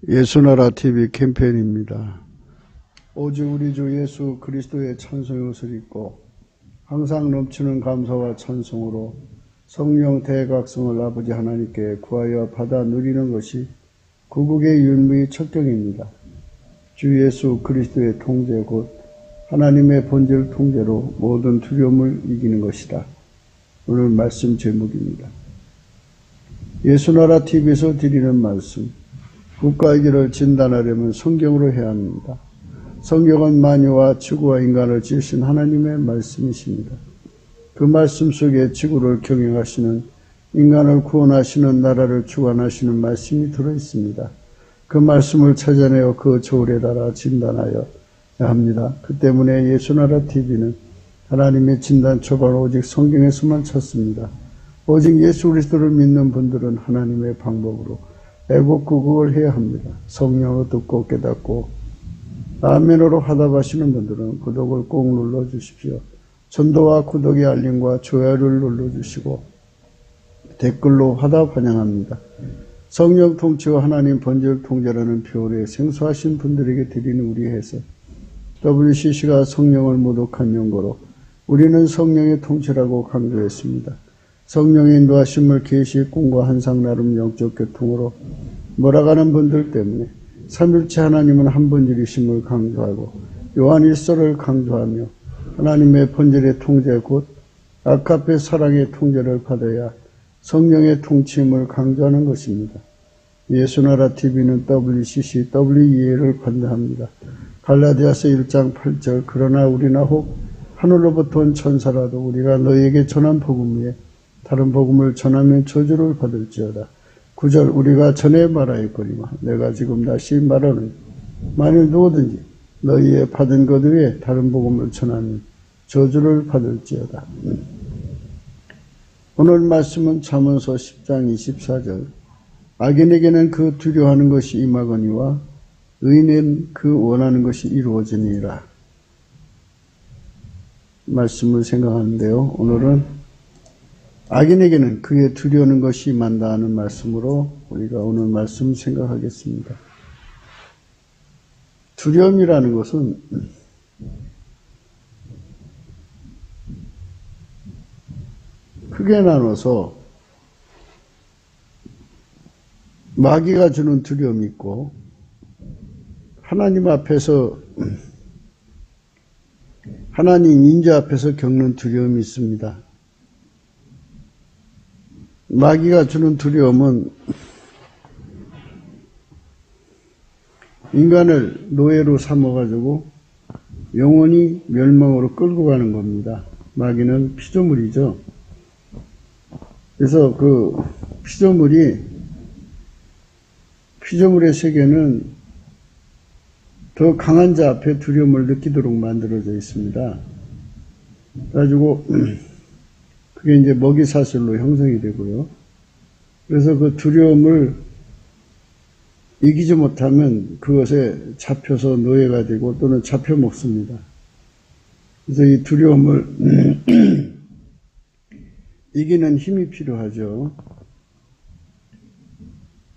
예수나라 TV 캠페인입니다. 오직 우리 주 예수 그리스도의 찬송의 옷을 입고 항상 넘치는 감사와 찬송으로 성령 대각성을 아버지 하나님께 구하여 받아 누리는 것이 구국의 윤무의 척경입니다. 주 예수 그리스도의 통제 곧 하나님의 본질 통제로 모든 두려움을 이기는 것이다. 오늘 말씀 제목입니다. 예수나라 TV에서 드리는 말씀, 국가의 길을 진단하려면 성경으로 해야 합니다. 성경은 만유와 지구와 인간을 지으신 하나님의 말씀이십니다. 그 말씀 속에 지구를 경영하시는, 인간을 구원하시는, 나라를 주관하시는 말씀이 들어있습니다. 그 말씀을 찾아내어 그 저울에 달아 진단하여야 합니다. 그 때문에 예수나라 TV는 하나님의 진단 초반을 오직 성경에서만 찾습니다. 오직 예수 그리스도를 믿는 분들은 하나님의 방법으로 애국구국을 해야 합니다. 성령으로 듣고 깨닫고 아멘으로 화답하시는 분들은 구독을 꼭 눌러주십시오. 전도와 구독의 알림과 좋아요를 눌러주시고 댓글로 화답 환영합니다. 성령 통치와 하나님 본질 통제라는 표현에 생소하신 분들에게 드리는 우리 해석, WCC가 성령을 모독한 연고로 우리는 성령의 통치라고 강조했습니다. 성령의 인도하심을 계시, 꿈과 환상, 나름 영적 교통으로 몰아가는 분들 때문에 삼일체 하나님은 한 분이심을 강조하고 요한 1서를 강조하며 하나님의 본질의 통제 곧 아카페 사랑의 통제를 받아야 성령의 통치임을 강조하는 것입니다. 예수나라 TV는 WCC, WEA를 관대합니다. 갈라디아서 1장 8절 그러나 우리나 혹 하늘로부터 온 천사라도 우리가 너희에게 전한 복음 위에 다른 복음을 전하면 저주를 받을지어다. 9절 우리가 전에 말하였거니와 내가 지금 다시 말하노니 만일 누구든지 너희의 받은 것 외에 다른 복음을 전하면 저주를 받을지어다. 오늘 말씀은 잠언서 10장 24절 악인에게는 그 두려워하는 것이 임하거니와 의인은 그 원하는 것이 이루어지니라. 말씀을 생각하는데요. 오늘은 악인에게는 그의 두려워하는 것이 임한다 하는 말씀으로 우리가 오늘 말씀 생각하겠습니다. 두려움이라는 것은 크게 나눠서 마귀가 주는 두려움이 있고 하나님 앞에서 하나님 인자 앞에서 겪는 두려움이 있습니다. 마귀가 주는 두려움은 인간을 노예로 삼아가지고 영원히 멸망으로 끌고 가는 겁니다. 마귀는 피조물이죠. 그래서 그 피조물의 세계는 더 강한 자 앞에 두려움을 느끼도록 만들어져 있습니다. 그래가지고 그게 이제 먹이사슬로 형성이 되고요. 그래서 그 두려움을 이기지 못하면 그것에 잡혀서 노예가 되고 또는 잡혀 먹습니다. 그래서 이 두려움을 이기는 힘이 필요하죠.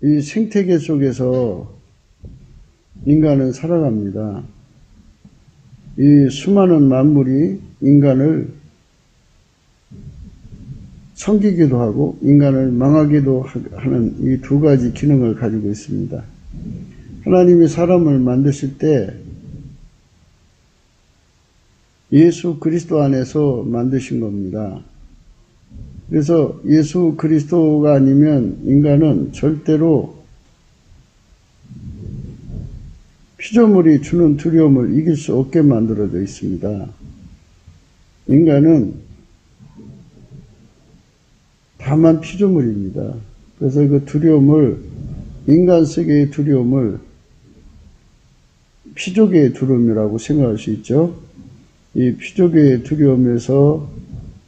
이 생태계 속에서 인간은 살아갑니다. 이 수많은 만물이 인간을 섬기기도 하고 인간을 망하기도 하는 이 두 가지 기능을 가지고 있습니다. 하나님이 사람을 만드실 때 예수 그리스도 안에서 만드신 겁니다. 그래서 예수 그리스도가 아니면 인간은 절대로 피조물이 주는 두려움을 이길 수 없게 만들어져 있습니다. 인간은 다만 피조물입니다. 그래서 그 두려움을, 인간 세계의 두려움을 피조계의 두려움이라고 생각할 수 있죠. 이 피조계의 두려움에서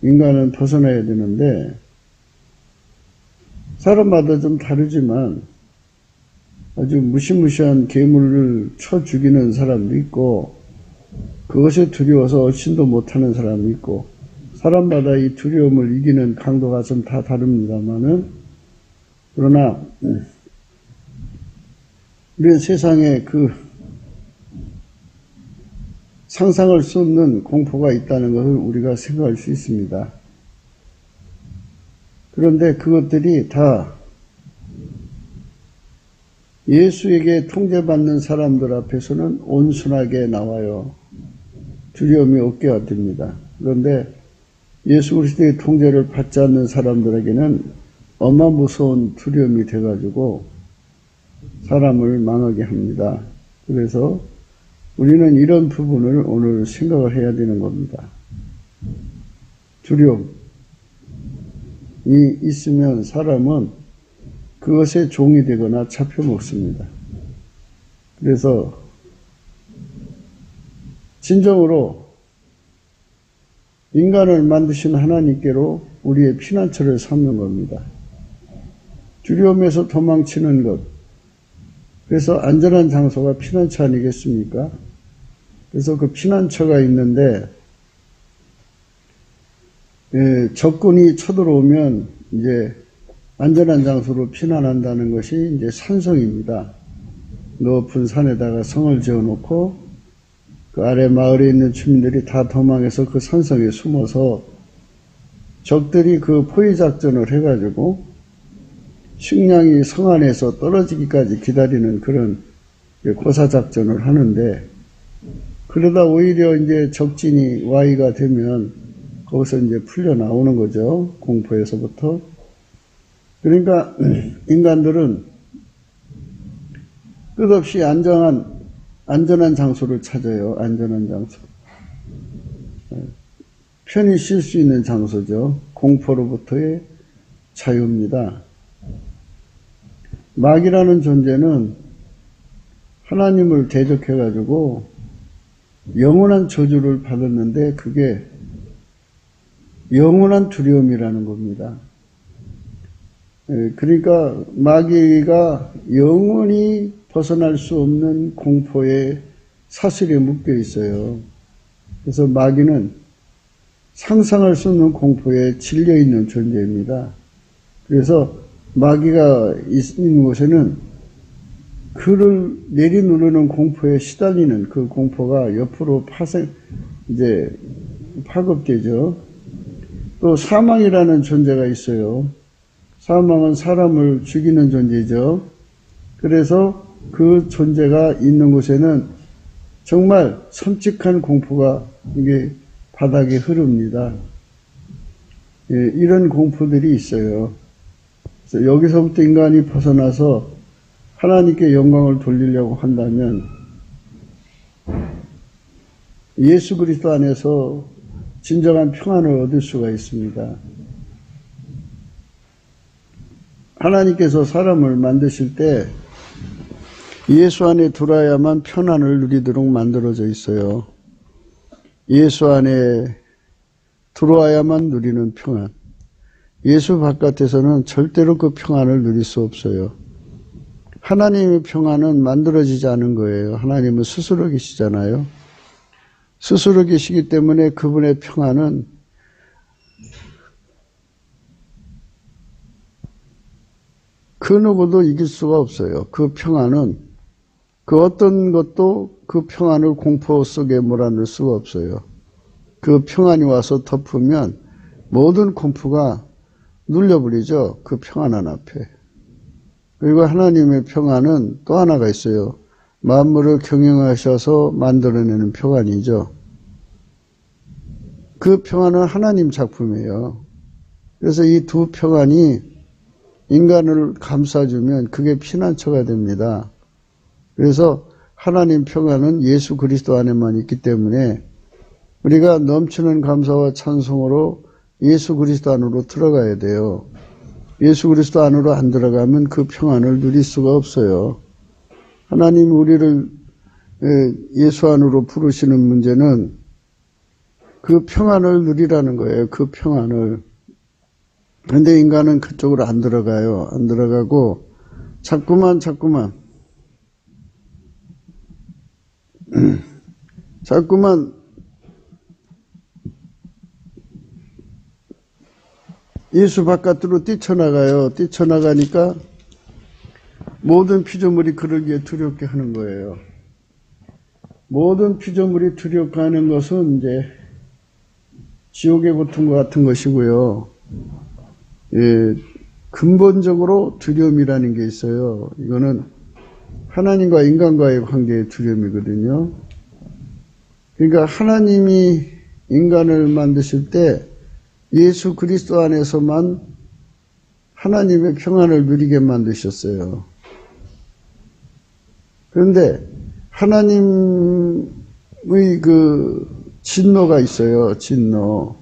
인간은 벗어나야 되는데, 사람마다 좀 다르지만 아주 무시무시한 괴물을 쳐 죽이는 사람도 있고, 그것에 두려워서 얼씬도 못하는 사람이 있고, 사람마다 이 두려움을 이기는 강도가 좀 다 다릅니다만은, 그러나 우리는 세상에 그 상상할 수 없는 공포가 있다는 것을 우리가 생각할 수 있습니다. 그런데 그것들이 다 예수에게 통제받는 사람들 앞에서는 온순하게 나와요. 두려움이 없게 됩니다. 그런데 예수 그리스도의 통제를 받지 않는 사람들에게는 어마무서운 두려움이 돼가지고 사람을 망하게 합니다. 그래서 우리는 이런 부분을 오늘 생각을 해야 되는 겁니다. 두려움이 있으면 사람은 그것에 종이 되거나 잡혀먹습니다. 그래서 진정으로 인간을 만드신 하나님께로 우리의 피난처를 삼는 겁니다. 두려움에서 도망치는 것. 그래서 안전한 장소가 피난처 아니겠습니까? 그래서 그 피난처가 있는데 적군이 쳐들어오면 이제 안전한 장소로 피난한다는 것이 이제 산성입니다. 높은 산에다가 성을 지어놓고 그 아래 마을에 있는 주민들이 다 도망해서 그 산성에 숨어서 적들이 그 포위작전을 해가지고 식량이 성 안에서 떨어지기까지 기다리는 그런 고사작전을 하는데, 그러다 오히려 이제 적진이 와이가 되면 거기서 이제 풀려 나오는 거죠. 공포에서부터. 그러니까 인간들은 끝없이 안전한 장소를 찾아요. 안전한 장소. 편히 쉴 수 있는 장소죠. 공포로부터의 자유입니다. 마귀라는 존재는 하나님을 대적해가지고 영원한 저주를 받았는데 그게 영원한 두려움이라는 겁니다. 그러니까 마귀가 영원히 벗어날 수 없는 공포의 사슬에 묶여 있어요. 그래서 마귀는 상상할 수 없는 공포에 질려 있는 존재입니다. 그래서 마귀가 있는 곳에는 그를 내리누르는 공포에 시달리는 그 공포가 옆으로 파급되죠. 또 사망이라는 존재가 있어요. 사망은 사람을 죽이는 존재죠. 그래서 그 존재가 있는 곳에는 정말 섬찟한 공포가 이게 바닥에 흐릅니다. 이런 공포들이 있어요. 그래서 여기서부터 인간이 벗어나서 하나님께 영광을 돌리려고 한다면 예수 그리스도 안에서 진정한 평안을 얻을 수가 있습니다. 하나님께서 사람을 만드실 때 예수 안에 들어야만 평안을 누리도록 만들어져 있어요. 예수 안에 들어와야만 누리는 평안. 예수 바깥에서는 절대로 그 평안을 누릴 수 없어요. 하나님의 평안은 만들어지지 않은 거예요. 하나님은 스스로 계시잖아요. 스스로 계시기 때문에 그분의 평안은 그 누구도 이길 수가 없어요. 그 평안은 그 어떤 것도 그 평안을 공포 속에 몰아넣을 수가 없어요. 그 평안이 와서 덮으면 모든 공포가 눌려버리죠. 그 평안한 앞에. 그리고 하나님의 평안은 또 하나가 있어요. 만물을 경영하셔서 만들어내는 평안이죠. 그 평안은 하나님 작품이에요. 그래서 이 두 평안이 인간을 감싸주면 그게 피난처가 됩니다. 그래서 하나님 평안은 예수 그리스도 안에만 있기 때문에 우리가 넘치는 감사와 찬송으로 예수 그리스도 안으로 들어가야 돼요. 예수 그리스도 안으로 안 들어가면 그 평안을 누릴 수가 없어요. 하나님 우리를 예수 안으로 부르시는 문제는 그 평안을 누리라는 거예요. 그 평안을. 그런데 인간은 그쪽으로 안 들어가요. 안 들어가고 자꾸만 예수 바깥으로 뛰쳐나가요. 뛰쳐나가니까 모든 피조물이 그러기에 두렵게 하는 거예요. 모든 피조물이 두렵게 하는 것은 이제 지옥의 고통과 같은 것이고요. 예, 근본적으로 두려움이라는 게 있어요. 이거는 하나님과 인간과의 관계의 두려움이거든요. 그러니까 하나님이 인간을 만드실 때 예수 그리스도 안에서만 하나님의 평안을 누리게 만드셨어요. 그런데 하나님의 그 진노가 있어요. 진노.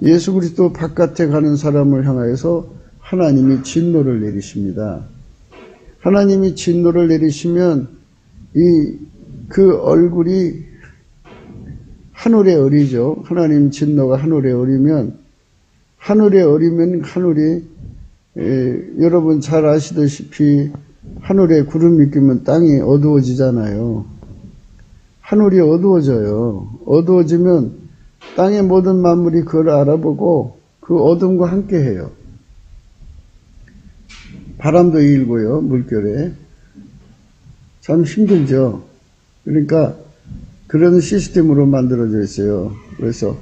예수 그리스도 바깥에 가는 사람을 향하여서 하나님이 진노를 내리십니다. 하나님이 진노를 내리시면 그 얼굴이 하늘에 어리죠. 하나님 진노가 하늘에 어리면 하늘이 여러분 잘 아시다시피 하늘에 구름이 끼면 땅이 어두워지잖아요. 하늘이 어두워져요. 어두워지면 땅의 모든 만물이 그걸 알아보고 그 어둠과 함께해요. 바람도 일고요, 물결에. 참 힘들죠. 그러니까 그런 시스템으로 만들어져 있어요. 그래서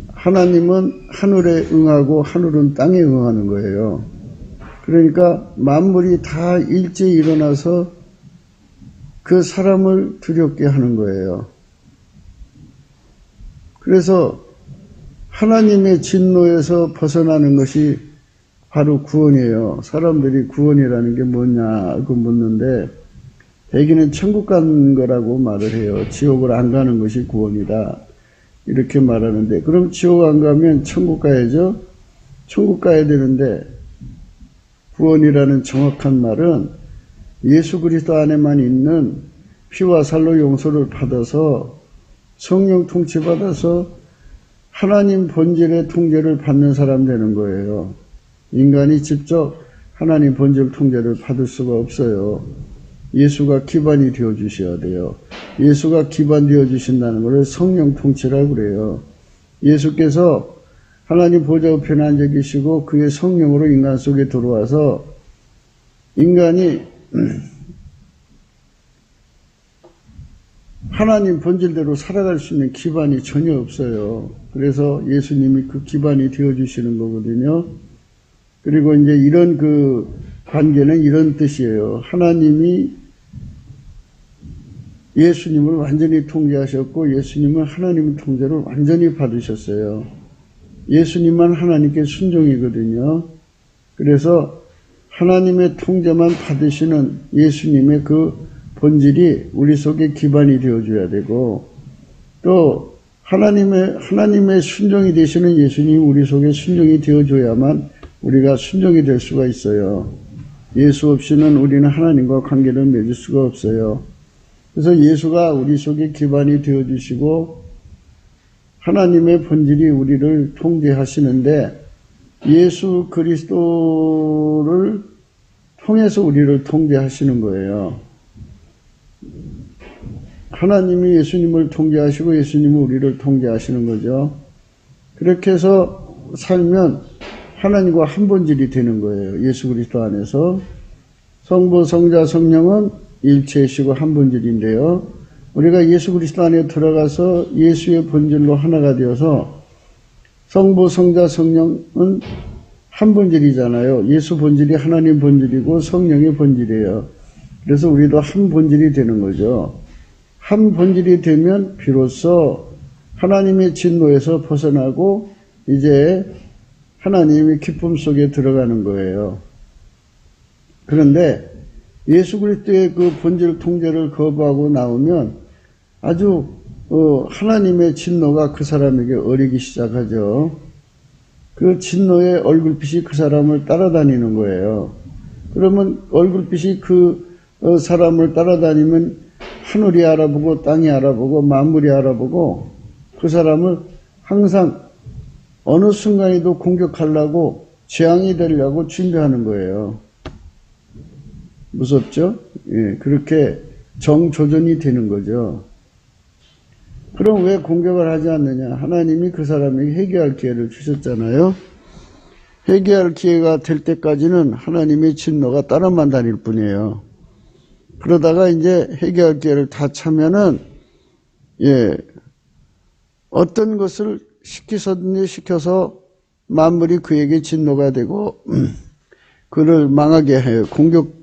하나님은 하늘에 응하고 하늘은 땅에 응하는 거예요. 그러니까 만물이 다 일제히 일어나서 그 사람을 두렵게 하는 거예요. 그래서 하나님의 진노에서 벗어나는 것이 바로 구원이에요. 사람들이 구원이라는 게 뭐냐고 묻는데 대개는 천국 가는 거라고 말을 해요. 지옥을 안 가는 것이 구원이다. 이렇게 말하는데 그럼 지옥 안 가면 천국 가야죠? 천국 가야 되는데 구원이라는 정확한 말은 예수 그리스도 안에만 있는 피와 살로 용서를 받아서 성령 통치받아서 하나님 본질의 통제를 받는 사람 되는 거예요. 인간이 직접 하나님 본질 통제를 받을 수가 없어요. 예수가 기반이 되어 주셔야 돼요. 예수가 기반 되어 주신다는 것을 성령 통치라고 그래요. 예수께서 하나님 보좌 우편에 앉아 계시고 그의 성령으로 인간 속에 들어와서 인간이 하나님 본질대로 살아갈 수 있는 기반이 전혀 없어요. 그래서 예수님이 그 기반이 되어 주시는 거거든요. 그리고 이제 이런 그 관계는 이런 뜻이에요. 하나님이 예수님을 완전히 통제하셨고 예수님은 하나님의 통제를 완전히 받으셨어요. 예수님만 하나님께 순종이거든요. 그래서 하나님의 통제만 받으시는 예수님의 그 본질이 우리 속에 기반이 되어줘야 되고 또 하나님의 순종이 되시는 예수님이 우리 속에 순종이 되어줘야만 우리가 순종이 될 수가 있어요. 예수 없이는 우리는 하나님과 관계를 맺을 수가 없어요. 그래서 예수가 우리 속에 기반이 되어주시고 하나님의 본질이 우리를 통제하시는데 예수 그리스도를 통해서 우리를 통제하시는 거예요. 하나님이 예수님을 통제하시고 예수님이 우리를 통제하시는 거죠. 그렇게 해서 살면 하나님과 한 본질이 되는 거예요. 예수 그리스도 안에서. 성부, 성자, 성령은 일체이시고 한 본질인데요. 우리가 예수 그리스도 안에 들어가서 예수의 본질로 하나가 되어서 성부, 성자, 성령은 한 본질이잖아요. 예수 본질이 하나님 본질이고 성령의 본질이에요. 그래서 우리도 한 본질이 되는 거죠. 한 본질이 되면 비로소 하나님의 진노에서 벗어나고 이제 하나님의 기쁨 속에 들어가는 거예요. 그런데 예수 그리스도의 그 본질 통제를 거부하고 나오면 아주 하나님의 진노가 그 사람에게 어리기 시작하죠. 그 진노의 얼굴빛이 그 사람을 따라다니는 거예요. 그러면 얼굴빛이 그 사람을 따라다니면 하늘이 알아보고 땅이 알아보고 만물이 알아보고 그 사람을 항상 어느 순간에도 공격하려고 재앙이 되려고 준비하는 거예요. 무섭죠? 예, 그렇게 정조전이 되는 거죠. 그럼 왜 공격을 하지 않느냐? 하나님이 그 사람에게 회개할 기회를 주셨잖아요. 회개할 기회가 될 때까지는 하나님의 진노가 따라만 다닐 뿐이에요. 그러다가 이제 회개할 기회를 다 차면은, 어떤 것을 시키서든지 시켜서 만물이 그에게 진노가 되고, 그를 망하게 해요.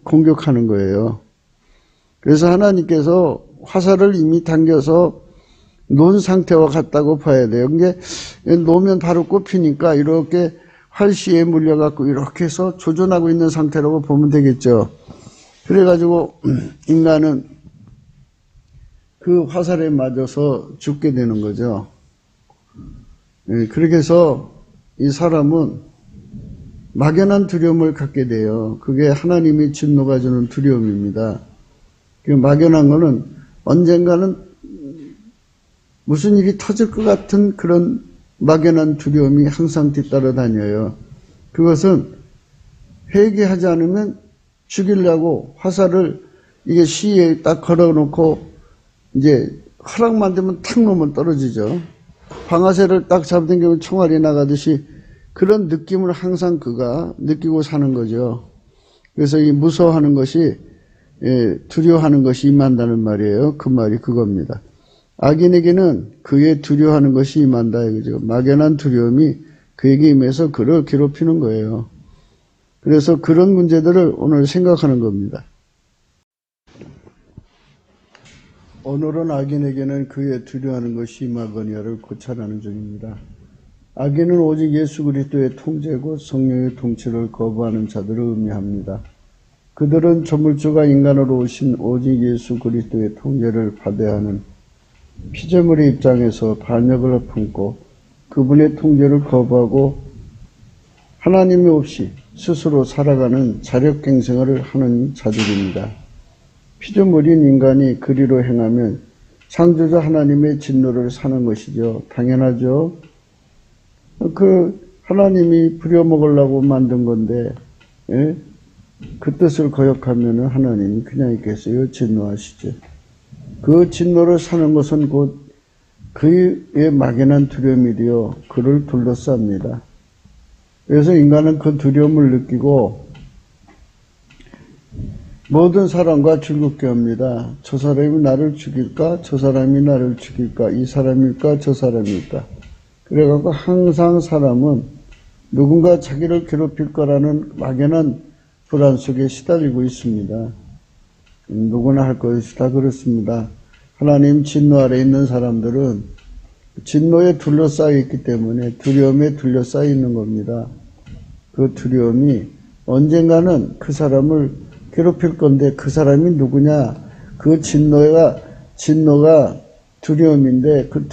공격하는 거예요. 그래서 하나님께서 화살을 이미 당겨서 놓은 상태와 같다고 봐야 돼요. 이게 놓으면 바로 꼽히니까 이렇게 활시에 물려갖고 이렇게 해서 조준하고 있는 상태라고 보면 되겠죠. 그래가지고 인간은 그 화살에 맞아서 죽게 되는 거죠. 그렇게 해서 이 사람은 막연한 두려움을 갖게 돼요. 그게 하나님의 진노가 주는 두려움입니다. 그 막연한 거는 언젠가는 무슨 일이 터질 것 같은 그런 막연한 두려움이 항상 뒤따라 다녀요. 그것은 회개하지 않으면 죽이려고 화살을 이게 시에 딱 걸어놓고 이제 허락만 되면 탁 놓으면 떨어지죠. 방아쇠를 딱 잡아당기면 총알이 나가듯이 그런 느낌을 항상 그가 느끼고 사는 거죠. 그래서 이 무서워하는 것이, 두려워하는 것이 임한다는 말이에요. 그 말이 그겁니다. 악인에게는 그의 두려워하는 것이 임한다 이거죠. 막연한 두려움이 그에게 임해서 그를 괴롭히는 거예요. 그래서 그런 문제들을 오늘 생각하는 겁니다. 오늘은 악인에게는 그의 두려워하는 것이 임하거니와를 고찰하는 중입니다. 악인은 오직 예수 그리스도의 통제고 성령의 통치를 거부하는 자들을 의미합니다. 그들은 조물주가 인간으로 오신 오직 예수 그리스도의 통제를 받아야 하는 피조물의 입장에서 반역을 품고 그분의 통제를 거부하고 하나님이 없이 스스로 살아가는 자력갱생을 하는 자들입니다. 피조물인 인간이 그리로 행하면 창조자 하나님의 진노를 사는 것이죠. 당연하죠. 그 하나님이 부려먹으려고 만든 건데 그 뜻을 거역하면 하나님이 그냥 있겠어요? 진노하시죠. 그 진노를 사는 것은 곧 그의 막연한 두려움이 되어 그를 둘러쌉니다. 그래서 인간은 그 두려움을 느끼고 모든 사람과 즐겁게 합니다. 저 사람이 나를 죽일까? 저 사람이 나를 죽일까? 이 사람일까? 저 사람일까? 그래갖고 항상 사람은 누군가 자기를 괴롭힐 거라는 막연한 불안 속에 시달리고 있습니다. 누구나 할 것이 다 그렇습니다. 하나님 진노 아래 있는 사람들은 진노에 둘러싸여 있기 때문에 두려움에 둘러싸여 있는 겁니다. 그 두려움이 언젠가는 그 사람을 괴롭힐 건데 그 사람이 누구냐? 그 진노가 두려움인데 그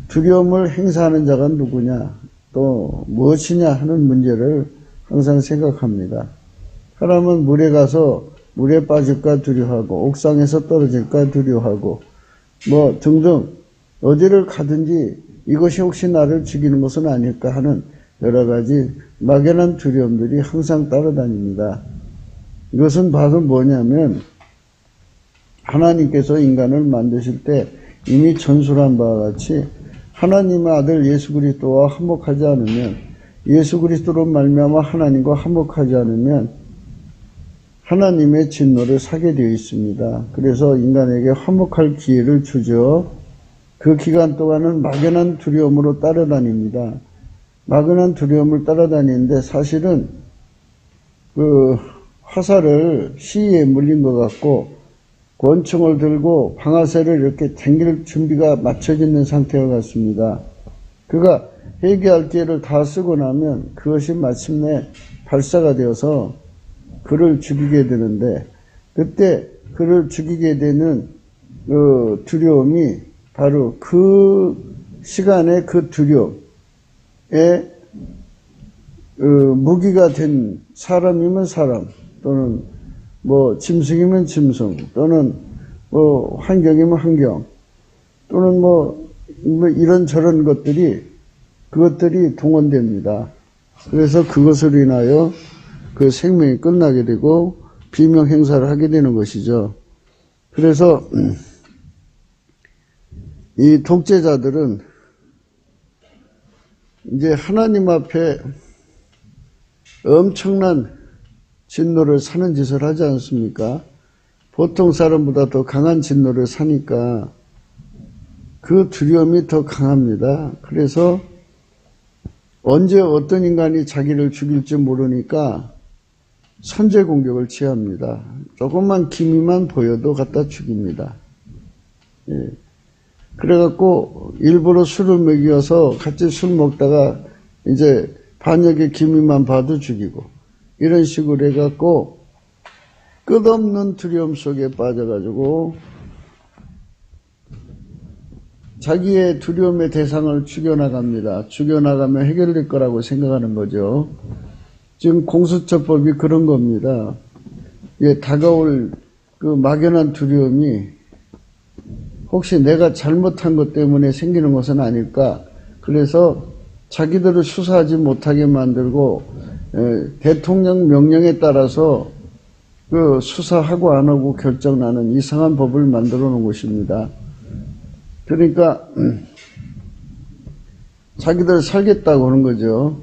두려움을 행사하는 자가 누구냐? 또 무엇이냐 하는 문제를 항상 생각합니다. 사람은 물에 가서 물에 빠질까 두려워하고 옥상에서 떨어질까 두려워하고 뭐 등등 어디를 가든지 이것이 혹시 나를 죽이는 것은 아닐까 하는 여러 가지 막연한 두려움들이 항상 따라다닙니다. 이것은 바로 뭐냐면 하나님께서 인간을 만드실 때 이미 전술한 바와 같이 하나님의 아들 예수 그리스도와 화목하지 않으면 예수 그리스도로 말미암아 하나님과 화목하지 않으면 하나님의 진노를 사게 되어 있습니다. 그래서 인간에게 화목할 기회를 주죠. 그 기간 동안은 막연한 두려움으로 따라다닙니다. 막연한 두려움을 따라다니는데 사실은 그 화살을 시에 물린 것 같고 권총을 들고 방아쇠를 이렇게 당길 준비가 맞춰져 있는 상태와 같습니다. 그가 회개할 기회를 다 쓰고 나면 그것이 마침내 발사가 되어서 그를 죽이게 되는데 그때 그를 죽이게 되는 그 두려움이 바로 그 시간의 그 두려움에 무기가 된 사람이면 사람 또는 뭐 짐승이면 짐승 또는 뭐 환경이면 환경 또는 뭐 이런저런 그것들이 동원됩니다. 그래서 그것으로 인하여 그 생명이 끝나게 되고 비명 행사를 하게 되는 것이죠. 그래서 이 독재자들은 이제 하나님 앞에 엄청난 진노를 사는 짓을 하지 않습니까? 보통 사람보다 더 강한 진노를 사니까 그 두려움이 더 강합니다. 그래서 언제 어떤 인간이 자기를 죽일지 모르니까 선제 공격을 취합니다. 조금만 기미만 보여도 갖다 죽입니다. 예. 그래갖고 일부러 술을 먹여서 같이 술 먹다가 이제 반역의 기미만 봐도 죽이고 이런 식으로 해갖고 끝없는 두려움 속에 빠져가지고 자기의 두려움의 대상을 죽여나갑니다. 죽여나가면 해결될 거라고 생각하는 거죠. 지금 공수처법이 그런 겁니다. 예, 다가올 그 막연한 두려움이 혹시 내가 잘못한 것 때문에 생기는 것은 아닐까. 그래서 자기들을 수사하지 못하게 만들고 대통령 명령에 따라서 그 수사하고 안 하고 결정나는 이상한 법을 만들어 놓은 것입니다. 그러니까 자기들 살겠다고 하는 거죠.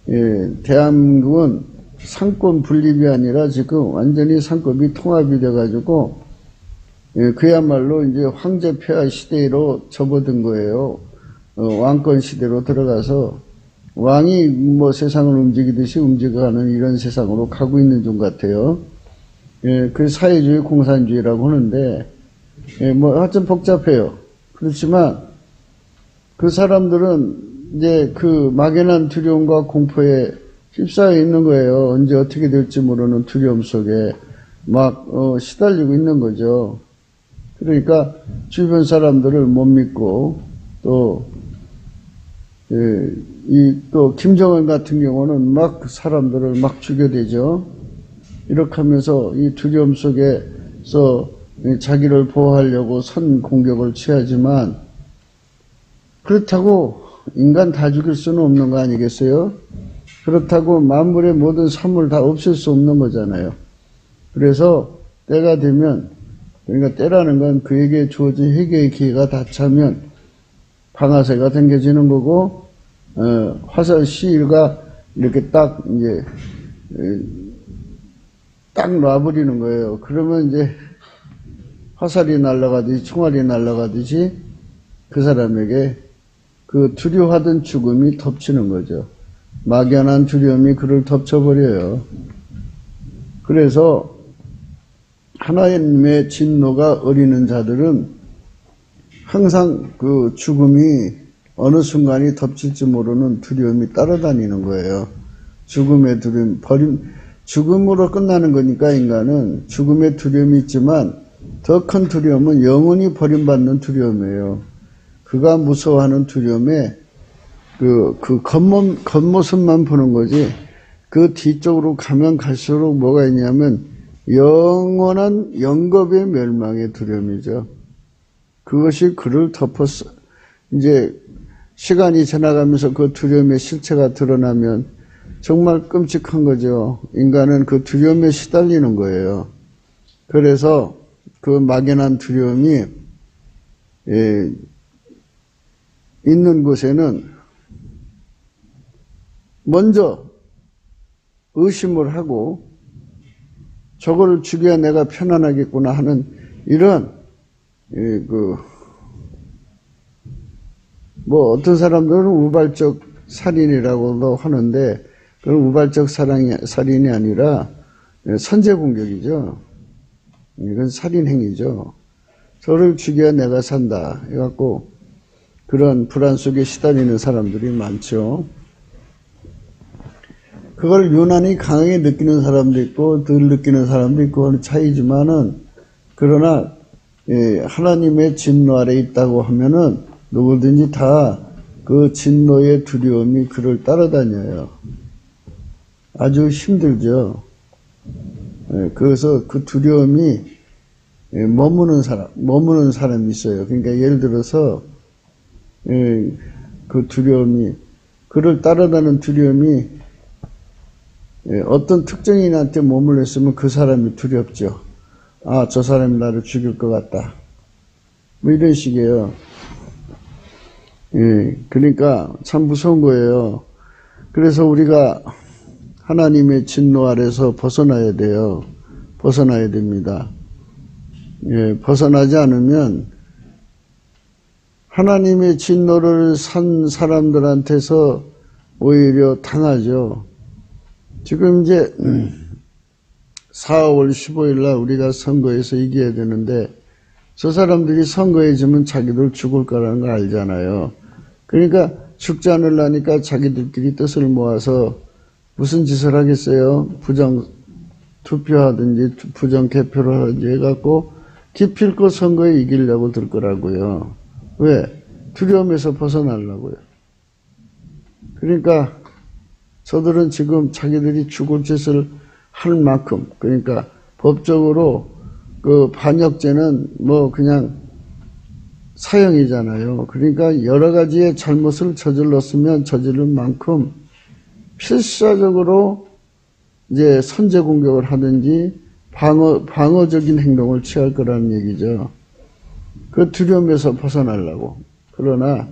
예, 대한민국은 상권 분립이 아니라 지금 완전히 상권이 통합이 돼가지고 예, 그야말로 이제 황제 폐하 시대로 접어든 거예요. 왕권 시대로 들어가서 왕이 뭐 세상을 움직이듯이 움직여가는 이런 세상으로 가고 있는 중 같아요. 예, 그 사회주의 공산주의라고 하는데 예, 뭐 하여튼 복잡해요. 그렇지만 그 사람들은 이제 그 막연한 두려움과 공포에 휩싸여 있는 거예요. 언제 어떻게 될지 모르는 두려움 속에 막 시달리고 있는 거죠. 그러니까 주변 사람들을 못 믿고 또 또 김정은 같은 경우는 막 사람들을 막 죽여대죠. 이렇게 하면서 이 두려움 속에서 자기를 보호하려고 선 공격을 취하지만 그렇다고 인간 다 죽일 수는 없는 거 아니겠어요? 그렇다고 만물의 모든 산물 다 없앨 수 없는 거잖아요. 그래서 때가 되면, 그러니까 때라는 건 그에게 주어진 회개의 기회가 다 차면 방아쇠가 당겨지는 거고 화살 시일가 이렇게 딱 이제 딱 놔버리는 거예요. 그러면 이제 화살이 날아가듯이 총알이 날아가듯이 그 사람에게 그 두려워하던 죽음이 덮치는 거죠. 막연한 두려움이 그를 덮쳐버려요. 그래서 하나님의 진노가 어리는 자들은 항상 그 죽음이 어느 순간이 덮칠지 모르는 두려움이 따라다니는 거예요. 죽음의 두려움, 죽음으로 끝나는 거니까 인간은 죽음의 두려움이 있지만 더 큰 두려움은 영원히 버림받는 두려움이에요. 그가 무서워하는 두려움에 그 겉모습만 보는 거지 그 뒤쪽으로 가면 갈수록 뭐가 있냐면 영원한 영겁의 멸망의 두려움이죠. 그것이 그를 덮었어. 이제 시간이 지나가면서 그 두려움의 실체가 드러나면 정말 끔찍한 거죠. 인간은 그 두려움에 시달리는 거예요. 그래서 그 막연한 두려움이 있는 곳에는 먼저 의심을 하고 저거를 죽여야 내가 편안하겠구나 하는 이런 뭐 어떤 사람들은 우발적 살인이라고도 하는데 그건 우발적 살인이 아니라 선제 공격이죠. 이건 살인 행위죠. 저를 죽여야 내가 산다 해갖고 그런 불안 속에 시달리는 사람들이 많죠. 그걸 유난히 강하게 느끼는 사람도 있고 덜 느끼는 사람도 있고 하는 차이지만은 그러나 하나님의 진노 아래 있다고 하면은 누구든지 다 그 진노의 두려움이 그를 따라다녀요. 아주 힘들죠. 그래서 그 두려움이 머무는 사람이 있어요. 그러니까 예를 들어서 그 두려움이 그를 따라다니는 두려움이 어떤 특정인한테 머물러 있으면 그 사람이 두렵죠. 아, 저 사람이 나를 죽일 것 같다. 뭐 이런 식이에요. 예, 그러니까 참 무서운 거예요. 그래서 우리가 하나님의 진노 아래서 벗어나야 돼요. 벗어나야 됩니다. 예, 벗어나지 않으면 하나님의 진노를 산 사람들한테서 오히려 당하죠. 지금 이제 4월 15일 날 우리가 선거에서 이겨야 되는데 저 사람들이 선거에 지면 자기들 죽을 거라는 거 알잖아요. 그러니까 죽지 않으려니까 자기들끼리 뜻을 모아서 무슨 짓을 하겠어요? 부정 투표하든지 부정 개표를 하든지 해갖고 기필코 선거에 이기려고 들 거라고요. 왜? 두려움에서 벗어나려고요. 그러니까 저들은 지금 자기들이 죽을 짓을 할 만큼, 그러니까 법적으로 그 반역죄는 뭐 그냥 사형이잖아요. 그러니까 여러 가지의 잘못을 저질렀으면 저지른 만큼 필사적으로 이제 선제 공격을 하든지 방어적인 행동을 취할 거라는 얘기죠. 그 두려움에서 벗어나려고. 그러나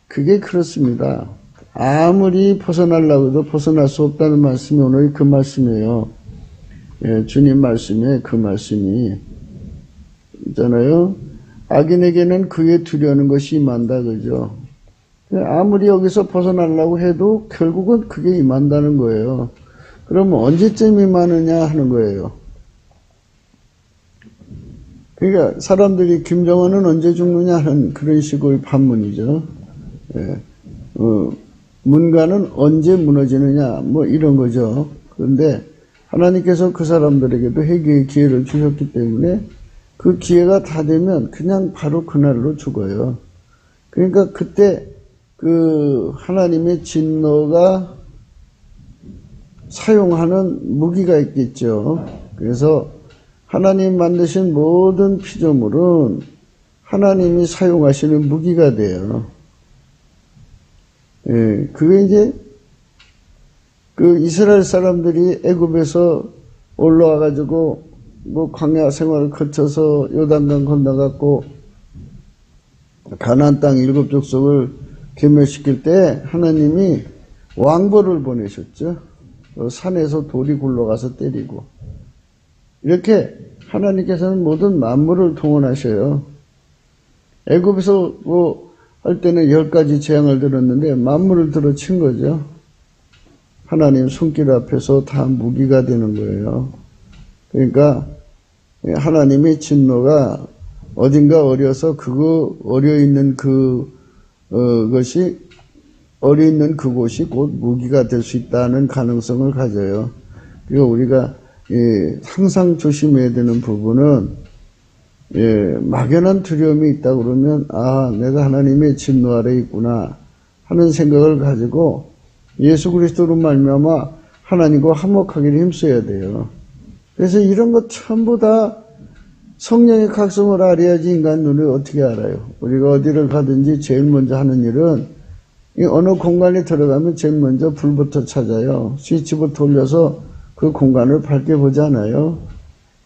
그게 그렇습니다. 아무리 벗어나려고 해도 벗어날 수 없다는 말씀이 오늘 그 말씀이에요. 예, 주님 말씀에 그 말씀이 있잖아요. 악인에게는 그의 두려는 것이 임한다, 그죠? 아무리 여기서 벗어나려고 해도 결국은 그게 임한다는 거예요. 그러면 언제쯤 임하느냐 하는 거예요. 그러니까 사람들이 김정은은 언제 죽느냐 하는 그런 식의 반문이죠. 예. 문과는 언제 무너지느냐 뭐 이런 거죠. 그런데 하나님께서 그 사람들에게도 회개의 기회를 주셨기 때문에 그 기회가 다 되면 그냥 바로 그날로 죽어요. 그러니까 그때 그 하나님의 진노가 사용하는 무기가 있겠죠. 그래서 하나님 만드신 모든 피조물은 하나님이 사용하시는 무기가 돼요. 예, 그게 이제 그 이스라엘 사람들이 애굽에서 올라와 가지고 뭐 광야 생활을 거쳐서 요단강 건너갔고 가나안 땅 7 족속을 괴멸시킬 때 하나님이 왕벌을 보내셨죠. 산에서 돌이 굴러가서 때리고 이렇게 하나님께서는 모든 만물을 동원하셔요. 애굽에서 뭐 할 때는 10가지 재앙을 들었는데 만물을 들어친 거죠. 하나님 손길 앞에서 다 무기가 되는 거예요. 그러니까 하나님의 진노가 어딘가 어려서 그거 어려 있는 그것이 어려 있는 그곳이 곧 무기가 될 수 있다는 가능성을 가져요. 그리고 우리가 항상 조심해야 되는 부분은 막연한 두려움이 있다 그러면 내가 하나님의 진노 아래 있구나 하는 생각을 가지고 예수 그리스도로 말미암아 하나님과 화목하기를 힘써야 돼요. 그래서 이런 것 전부 다 성령의 각성을 알아야지 인간 눈을 어떻게 알아요. 우리가 어디를 가든지 제일 먼저 하는 일은 어느 공간에 들어가면 제일 먼저 불부터 찾아요. 스위치부터 올려서 그 공간을 밝게 보잖아요.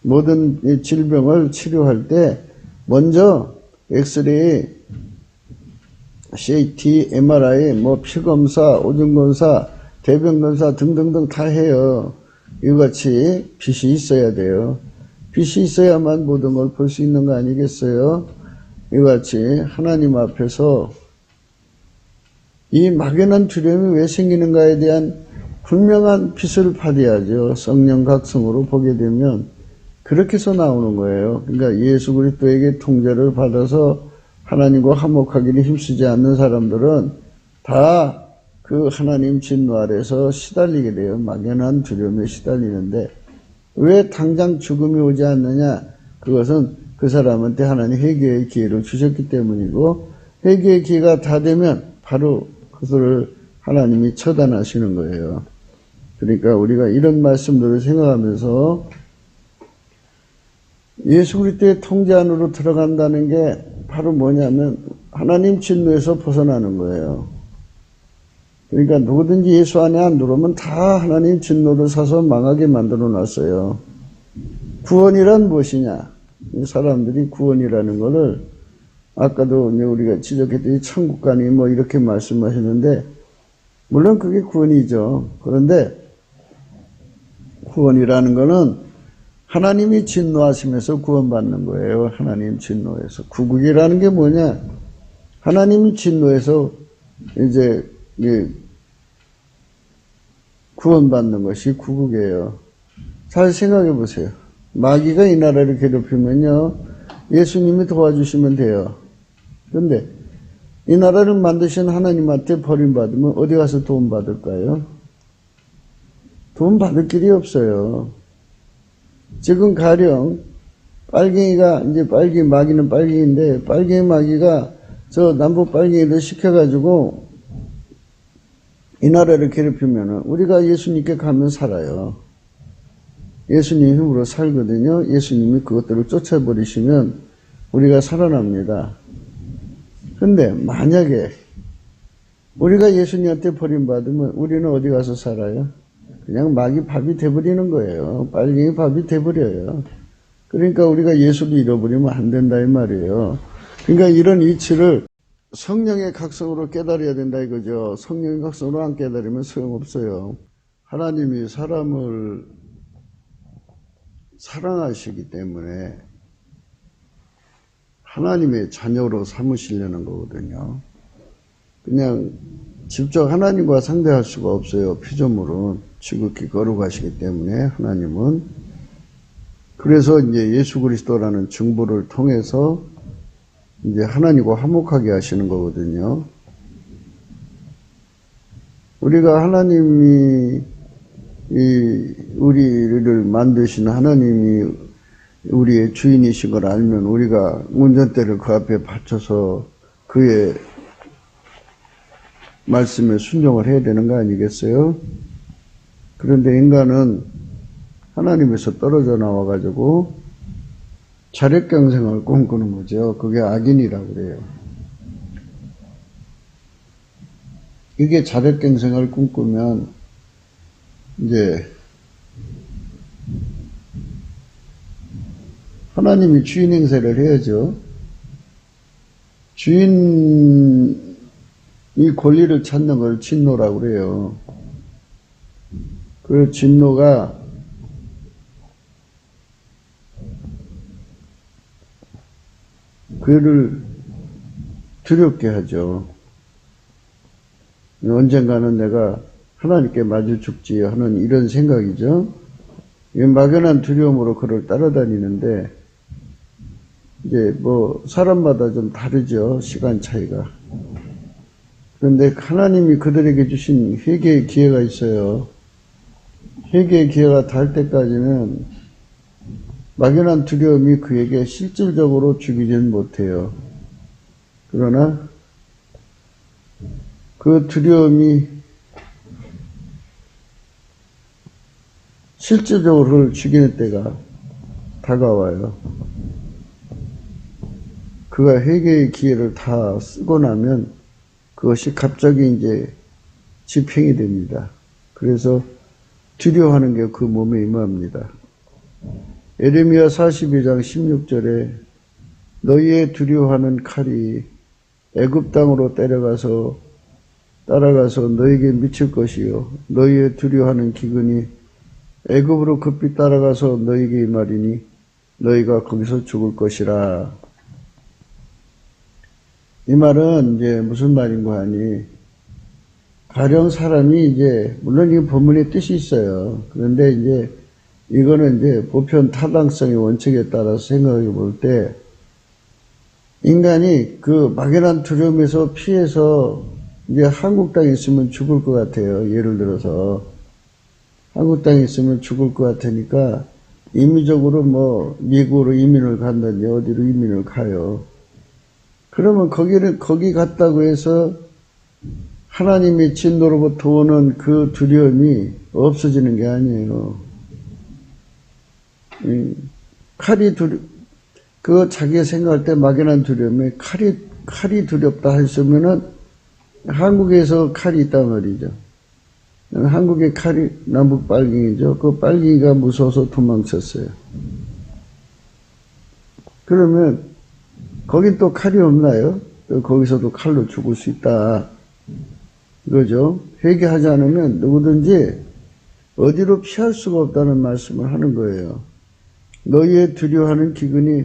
모든 질병을 치료할 때 먼저 엑스레이, CT, MRI, 뭐 피검사, 오줌검사, 대변검사 등등등 다 해요. 이같이 빛이 있어야 돼요. 빛이 있어야만 모든 걸 볼 수 있는 거 아니겠어요? 이같이 하나님 앞에서 이 막연한 두려움이 왜 생기는가에 대한 분명한 빛을 받아야죠. 성령 각성으로 보게 되면 그렇게 해서 나오는 거예요. 그러니까 예수 그리스도에게 통제를 받아서 하나님과 화목하기를 힘쓰지 않는 사람들은 다 그 하나님 진노 아래서 시달리게 돼요. 막연한 두려움에 시달리는데 왜 당장 죽음이 오지 않느냐? 그것은 그 사람한테 하나님 회개의 기회를 주셨기 때문이고 회개의 기회가 다 되면 바로 그들을 하나님이 처단하시는 거예요. 그러니까 우리가 이런 말씀들을 생각하면서 예수 그리스도의 통제 안으로 들어간다는 게 바로 뭐냐면 하나님 진노에서 벗어나는 거예요. 그러니까 누구든지 예수 안에 안 들어오면 다 하나님 진노를 사서 망하게 만들어 놨어요. 구원이란 무엇이냐? 이 사람들이 구원이라는 것을 아까도 이제 우리가 지적했더니 천국 가니 뭐 이렇게 말씀하셨는데, 물론 그게 구원이죠. 그런데 구원이라는 거는 하나님이 진노하시면서 구원받는 거예요. 하나님 진노에서. 구국이라는 게 뭐냐? 하나님이 진노해서 이제 구원받는 것이 구국이에요. 잘 생각해 보세요. 마귀가 이 나라를 괴롭히면요, 예수님이 도와주시면 돼요. 그런데 이 나라를 만드신 하나님한테 버림받으면 어디 가서 도움 받을까요? 도움 받을 길이 없어요. 지금 가령 빨갱이가 이제 마귀는 빨갱이인데, 빨갱이 마귀가 저 남북 빨갱이를 시켜가지고 이 나라를 괴롭히면은 우리가 예수님께 가면 살아요. 예수님 힘으로 살거든요. 예수님이 그것들을 쫓아버리시면 우리가 살아납니다. 근데 만약에 우리가 예수님한테 버림받으면 우리는 어디 가서 살아요? 그냥 마귀 밥이 돼버리는 거예요. 빨갱이 밥이 돼버려요. 그러니까 우리가 예수를 잃어버리면 안 된다 이 말이에요. 그러니까 이런 이치를 성령의 각성으로 깨달아야 된다 이거죠. 성령의 각성으로 안 깨달으면 소용없어요. 하나님이 사람을 사랑하시기 때문에 하나님의 자녀로 삼으시려는 거거든요. 그냥 직접 하나님과 상대할 수가 없어요. 피조물은 지극히 거룩하시기 때문에 하나님은. 그래서 이제 예수 그리스도라는 중보를 통해서 이제 하나님과 화목하게 하시는 거거든요. 우리가 하나님이 우리를 만드신 하나님이 우리의 주인이신 걸 알면 우리가 운전대를 그 앞에 받쳐서 그의 말씀에 순종을 해야 되는 거 아니겠어요? 그런데 인간은 하나님에서 떨어져 나와가지고 자력경생을 꿈꾸는 거죠. 그게 악인이라고 그래요. 이게 자력경생을 꿈꾸면 이제 하나님이 주인 행세를 해야죠. 주인이 권리를 찾는 걸 진노라고 그래요. 그 진노가 그를 두렵게 하죠. 언젠가는 내가 하나님께 마주 죽지 하는 이런 생각이죠. 막연한 두려움으로 그를 따라다니는데, 이제 뭐 사람마다 좀 다르죠. 시간 차이가. 그런데 하나님이 그들에게 주신 회개의 기회가 있어요. 회개의 기회가 닿을 때까지는 막연한 두려움이 그에게 실질적으로 죽이지는 못해요. 그러나 그 두려움이 실질적으로 그를 죽이는 때가 다가와요. 그가 회개의 기회를 다 쓰고 나면 그것이 갑자기 이제 집행이 됩니다. 그래서 두려워하는 게 그 몸에 임합니다. 에레미야 42장 16절에 너희의 두려워하는 칼이 애굽 땅으로 따라가서 너희에게 미칠 것이요 너희의 두려워하는 기근이 애굽으로 급히 따라가서 너희에게 임하리니 너희가 거기서 죽을 것이라. 이 말은 이제 무슨 말인가 하니, 가령 사람이 이제 물론 이 본문의 뜻이 있어요. 그런데 이제 이거는 이제 보편 타당성의 원칙에 따라서 생각해 볼 때, 인간이 그 막연한 두려움에서 피해서 이제 한국 땅에 있으면 죽을 것 같아요. 예를 들어서 한국 땅에 있으면 죽을 것 같으니까 임의적으로 뭐 미국으로 이민을 간다든지 어디로 이민을 가요. 그러면 거기 갔다고 해서 하나님의 진노로부터 오는 그 두려움이 없어지는 게 아니에요. 그거 자기가 생각할 때 막연한 두려움에 칼이 두렵다 했으면은 한국에서 칼이 있단 말이죠. 한국의 칼이 남북 빨갱이죠. 그 빨갱이가 무서워서 도망쳤어요. 그러면 거긴 또 칼이 없나요? 또 거기서도 칼로 죽을 수 있다. 이거죠. 회개하지 않으면 누구든지 어디로 피할 수가 없다는 말씀을 하는 거예요. 너희의 두려워하는 기근이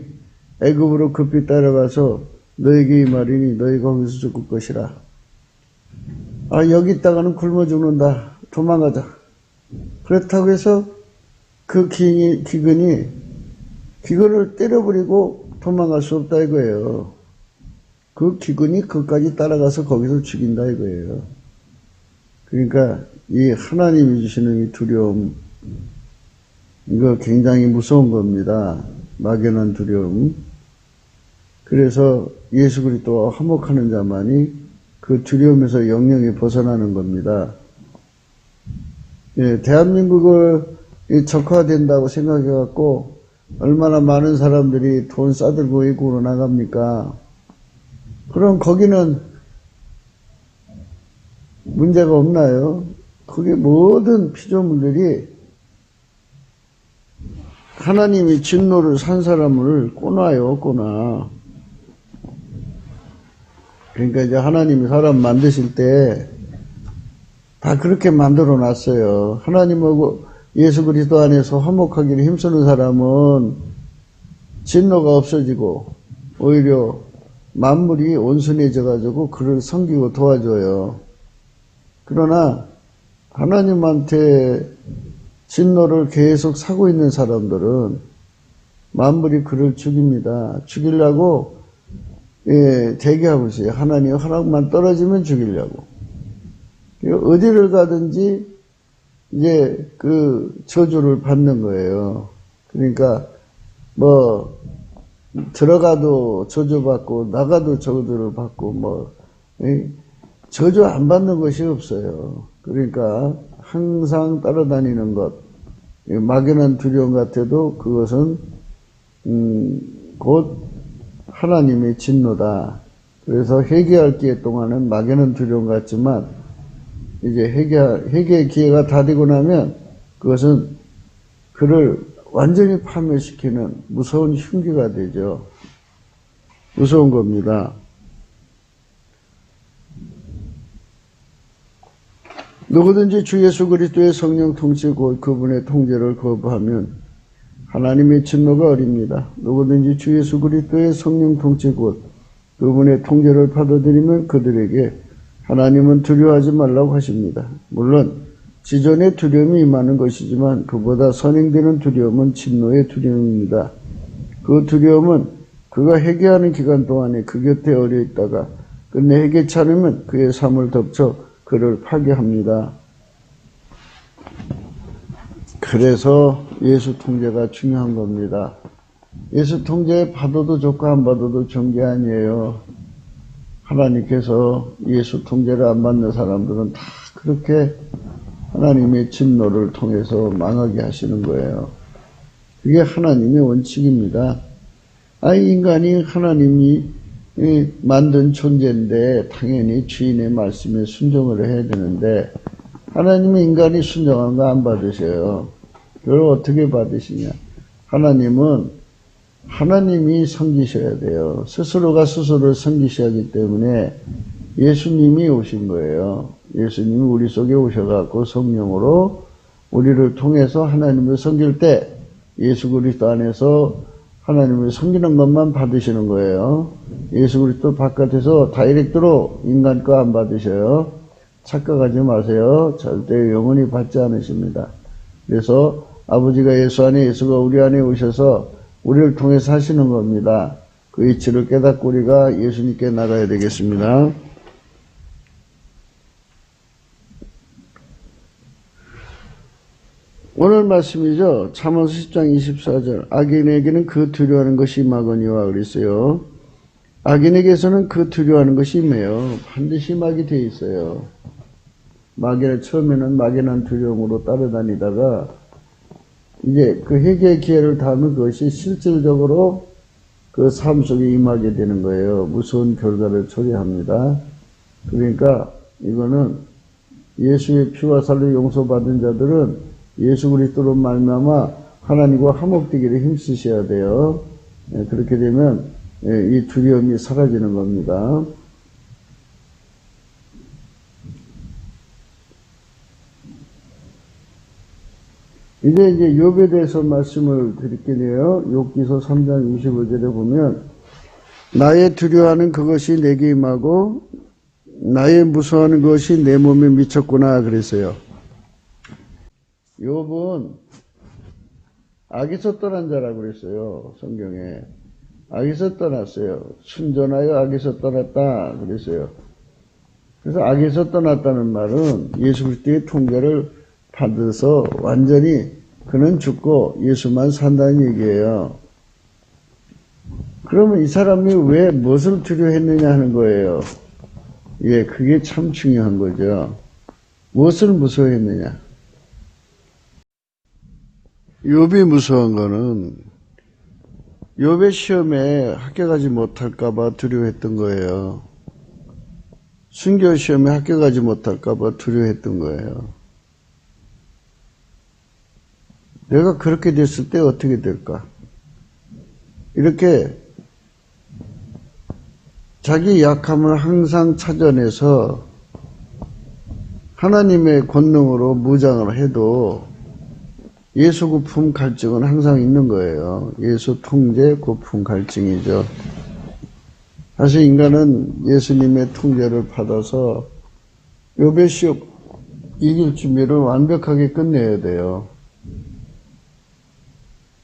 애굽으로 급히 따라가서 너에게 임하리니 너희가 거기서 죽을 것이라. 아, 여기 있다가는 굶어 죽는다. 도망가자. 그렇다고 해서 그 기근을 때려버리고 도망갈 수 없다 이거예요. 그 기근이 그까지 따라가서 거기서 죽인다 이거예요. 그러니까 이 하나님이 주시는 이 두려움, 이거 굉장히 무서운 겁니다. 막연한 두려움. 그래서 예수 그리스도와 화목하는 자만이 그 두려움에서 영영히 벗어나는 겁니다. 예, 대한민국을 적화된다고 생각해갖고 얼마나 많은 사람들이 돈 싸들고 외국으로 나갑니까? 그럼 거기는 문제가 없나요? 거기 모든 피조물들이 하나님이 진노를 산 사람을 꼬나요, 꼬나. 그러니까 이제 하나님이 사람 만드실 때 다 그렇게 만들어 놨어요. 하나님하고 예수 그리스도 안에서 화목하기를 힘쓰는 사람은 진노가 없어지고 오히려 만물이 온순해져 가지고 그를 섬기고 도와줘요. 그러나 하나님한테 진노를 계속 사고 있는 사람들은 만물이 그를 죽입니다. 죽이려고 대기하고 있어요. 하나님 허락만 떨어지면 죽이려고. 어디를 가든지 이제 그 저주를 받는 거예요. 그러니까 뭐 들어가도 저주받고 나가도 저주를 받고 저주 안 받는 것이 없어요. 그러니까 항상 따라다니는 것, 막연한 두려움 같아도 그것은 곧 하나님의 진노다. 그래서 회개할 기회 동안은 막연한 두려움 같지만 이제 회개의 기회가 다 되고 나면 그것은 그를 완전히 파멸시키는 무서운 흉기가 되죠. 무서운 겁니다. 누구든지 주 예수 그리스도의 성령 통치 곧 그분의 통제를 거부하면 하나님의 진노가 어립니다. 누구든지 주 예수 그리스도의 성령 통치 곧 그분의 통제를 받아들이면 그들에게 하나님은 두려워하지 말라고 하십니다. 물론 지존의 두려움이 임하는 것이지만 그보다 선행되는 두려움은 진노의 두려움입니다. 그 두려움은 그가 회개하는 기간 동안에 그 곁에 어려 있다가 끝내 회개치 않으면 그의 삶을 덮쳐 그를 파괴합니다. 그래서 예수 통제가 중요한 겁니다. 예수 통제 받아도 좋고 안 받아도 좋은 게 아니에요. 하나님께서 예수 통제를 안 받는 사람들은 다 그렇게 하나님의 진노를 통해서 망하게 하시는 거예요. 그게 하나님의 원칙입니다. 인간이 하나님이 만든 존재인데 당연히 주인의 말씀에 순종을 해야 되는데 하나님이 인간이 순종한 거 안 받으셔요. 그걸 어떻게 받으시냐? 하나님이 섬기셔야 돼요. 스스로가 스스로를 섬기셔야 하기 때문에 예수님이 오신 거예요. 예수님이 우리 속에 오셔갖고 성령으로 우리를 통해서 하나님을 섬길 때 예수 그리스도 안에서 하나님을 섬기는 것만 받으시는 거예요. 예수 그리스도 바깥에서 다이렉트로 인간 거 안 받으셔요. 착각하지 마세요. 절대 영원히 받지 않으십니다. 그래서 아버지가 예수 안에 예수가 우리 안에 오셔서 우리를 통해서 하시는 겁니다. 그 이치를 깨닫고 우리가 예수님께 나가야 되겠습니다. 오늘 말씀이죠. 잠언서 10장 24절. 악인에게는 그 두려워하는 것이 임하거니와 그랬어요. 악인에게서는 그 두려워하는 것이 임해요. 반드시 임하게 돼 있어요. 처음에는 막연한 두려움으로 따라다니다가 이제 그 회개의 기회를 닿으면 그것이 실질적으로 그 삶 속에 임하게 되는 거예요. 무서운 결과를 초래합니다. 그러니까 이거는 예수의 피와 살로 용서받은 자들은 예수 그리스도로 말미암아 하나님과 화목되기를 힘쓰셔야 돼요. 그렇게 되면 이 두려움이 사라지는 겁니다. 이제 욥에 대해서 말씀을 드릴게요. 욥기서 3장 25절에 보면 나의 두려워하는 그것이 내게 임하고 나의 무서워하는 것이 내 몸에 미쳤구나 그랬어요. 욥은 악에서 떠난 자라고 그랬어요. 성경에. 악에서 떠났어요. 순전하여 악에서 떠났다 그랬어요. 그래서 악에서 떠났다는 말은 예수 그리스도의 통제를 받아서 완전히 그는 죽고 예수만 산다는 얘기예요. 그러면 이 사람이 왜 무엇을 두려워했느냐 하는 거예요. 예, 그게 참 중요한 거죠. 무엇을 무서워했느냐. 욥이 무서운 거는 욥의 시험에 합격하지 못할까 봐 두려워했던 거예요. 순교 시험에 합격하지 못할까 봐 두려워했던 거예요. 내가 그렇게 됐을 때 어떻게 될까? 이렇게 자기 약함을 항상 찾아내서 하나님의 권능으로 무장을 해도 예수 고품 갈증은 항상 있는 거예요. 예수 통제 고품 갈증이죠. 사실 인간은 예수님의 통제를 받아서 욥의 시험 이길 준비를 완벽하게 끝내야 돼요.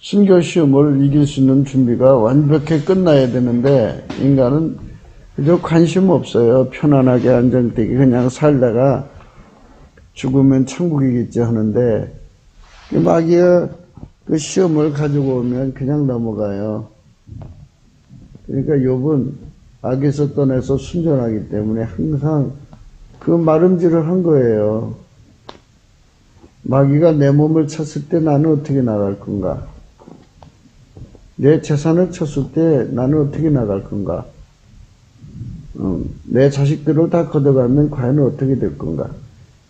순교 시험을 이길 수 있는 준비가 완벽히 끝나야 되는데 인간은 그저 관심 없어요. 편안하게 안정되게 그냥 살다가 죽으면 천국이겠지 하는데 마귀가 그 시험을 가지고 오면 그냥 넘어가요. 그러니까 욥은 악에서 떠나서 순전하기 때문에 항상 그 마름질을 한 거예요. 마귀가 내 몸을 쳤을 때 나는 어떻게 나갈 건가? 내 재산을 쳤을 때 나는 어떻게 나갈 건가? 내 자식들을 다 걷어가면 과연 어떻게 될 건가?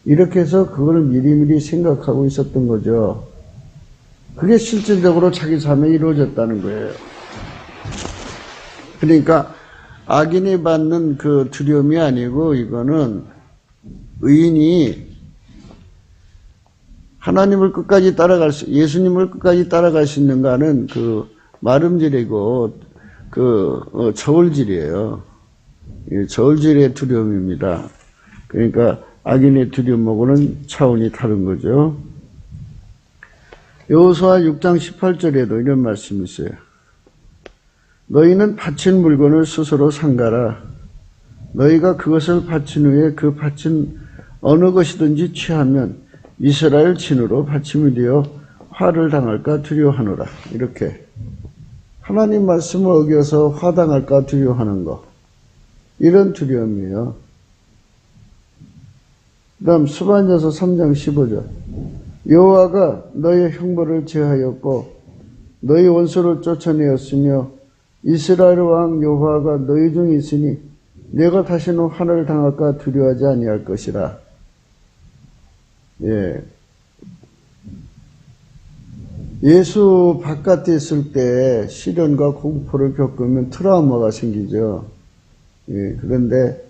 이렇게 해서 그걸 미리미리 생각하고 있었던 거죠. 그게 실질적으로 자기 삶에 이루어졌다는 거예요. 그러니까 악인이 받는 그 두려움이 아니고 이거는 의인이 하나님을 끝까지 예수님을 끝까지 따라갈 수 있는가는 그 마름질이고 저울질이에요. 저울질의 두려움입니다. 그러니까 악인의 두려움하고는 차원이 다른 거죠. 여호수아 6장 18절에도 이런 말씀이 있어요. 너희는 바친 물건을 스스로 상가라. 너희가 그것을 바친 후에 그 바친 어느 것이든지 취하면 이스라엘 진으로 바침이 되어 화를 당할까 두려워하노라. 이렇게 하나님 말씀을 어겨서 화당할까 두려워하는 것, 이런 두려움이에요. 그 다음 수반여서 3장 15절 여호와가 너의 형벌을 제하였고 너희 원수를 쫓아내었으며 이스라엘 왕 여호와가 너희 중에 있으니 내가 다시는 화를 당할까 두려워하지 아니할 것이라. 예. 예수 바깥에 있을 때 시련과 공포를 겪으면 트라우마가 생기죠. 예. 그런데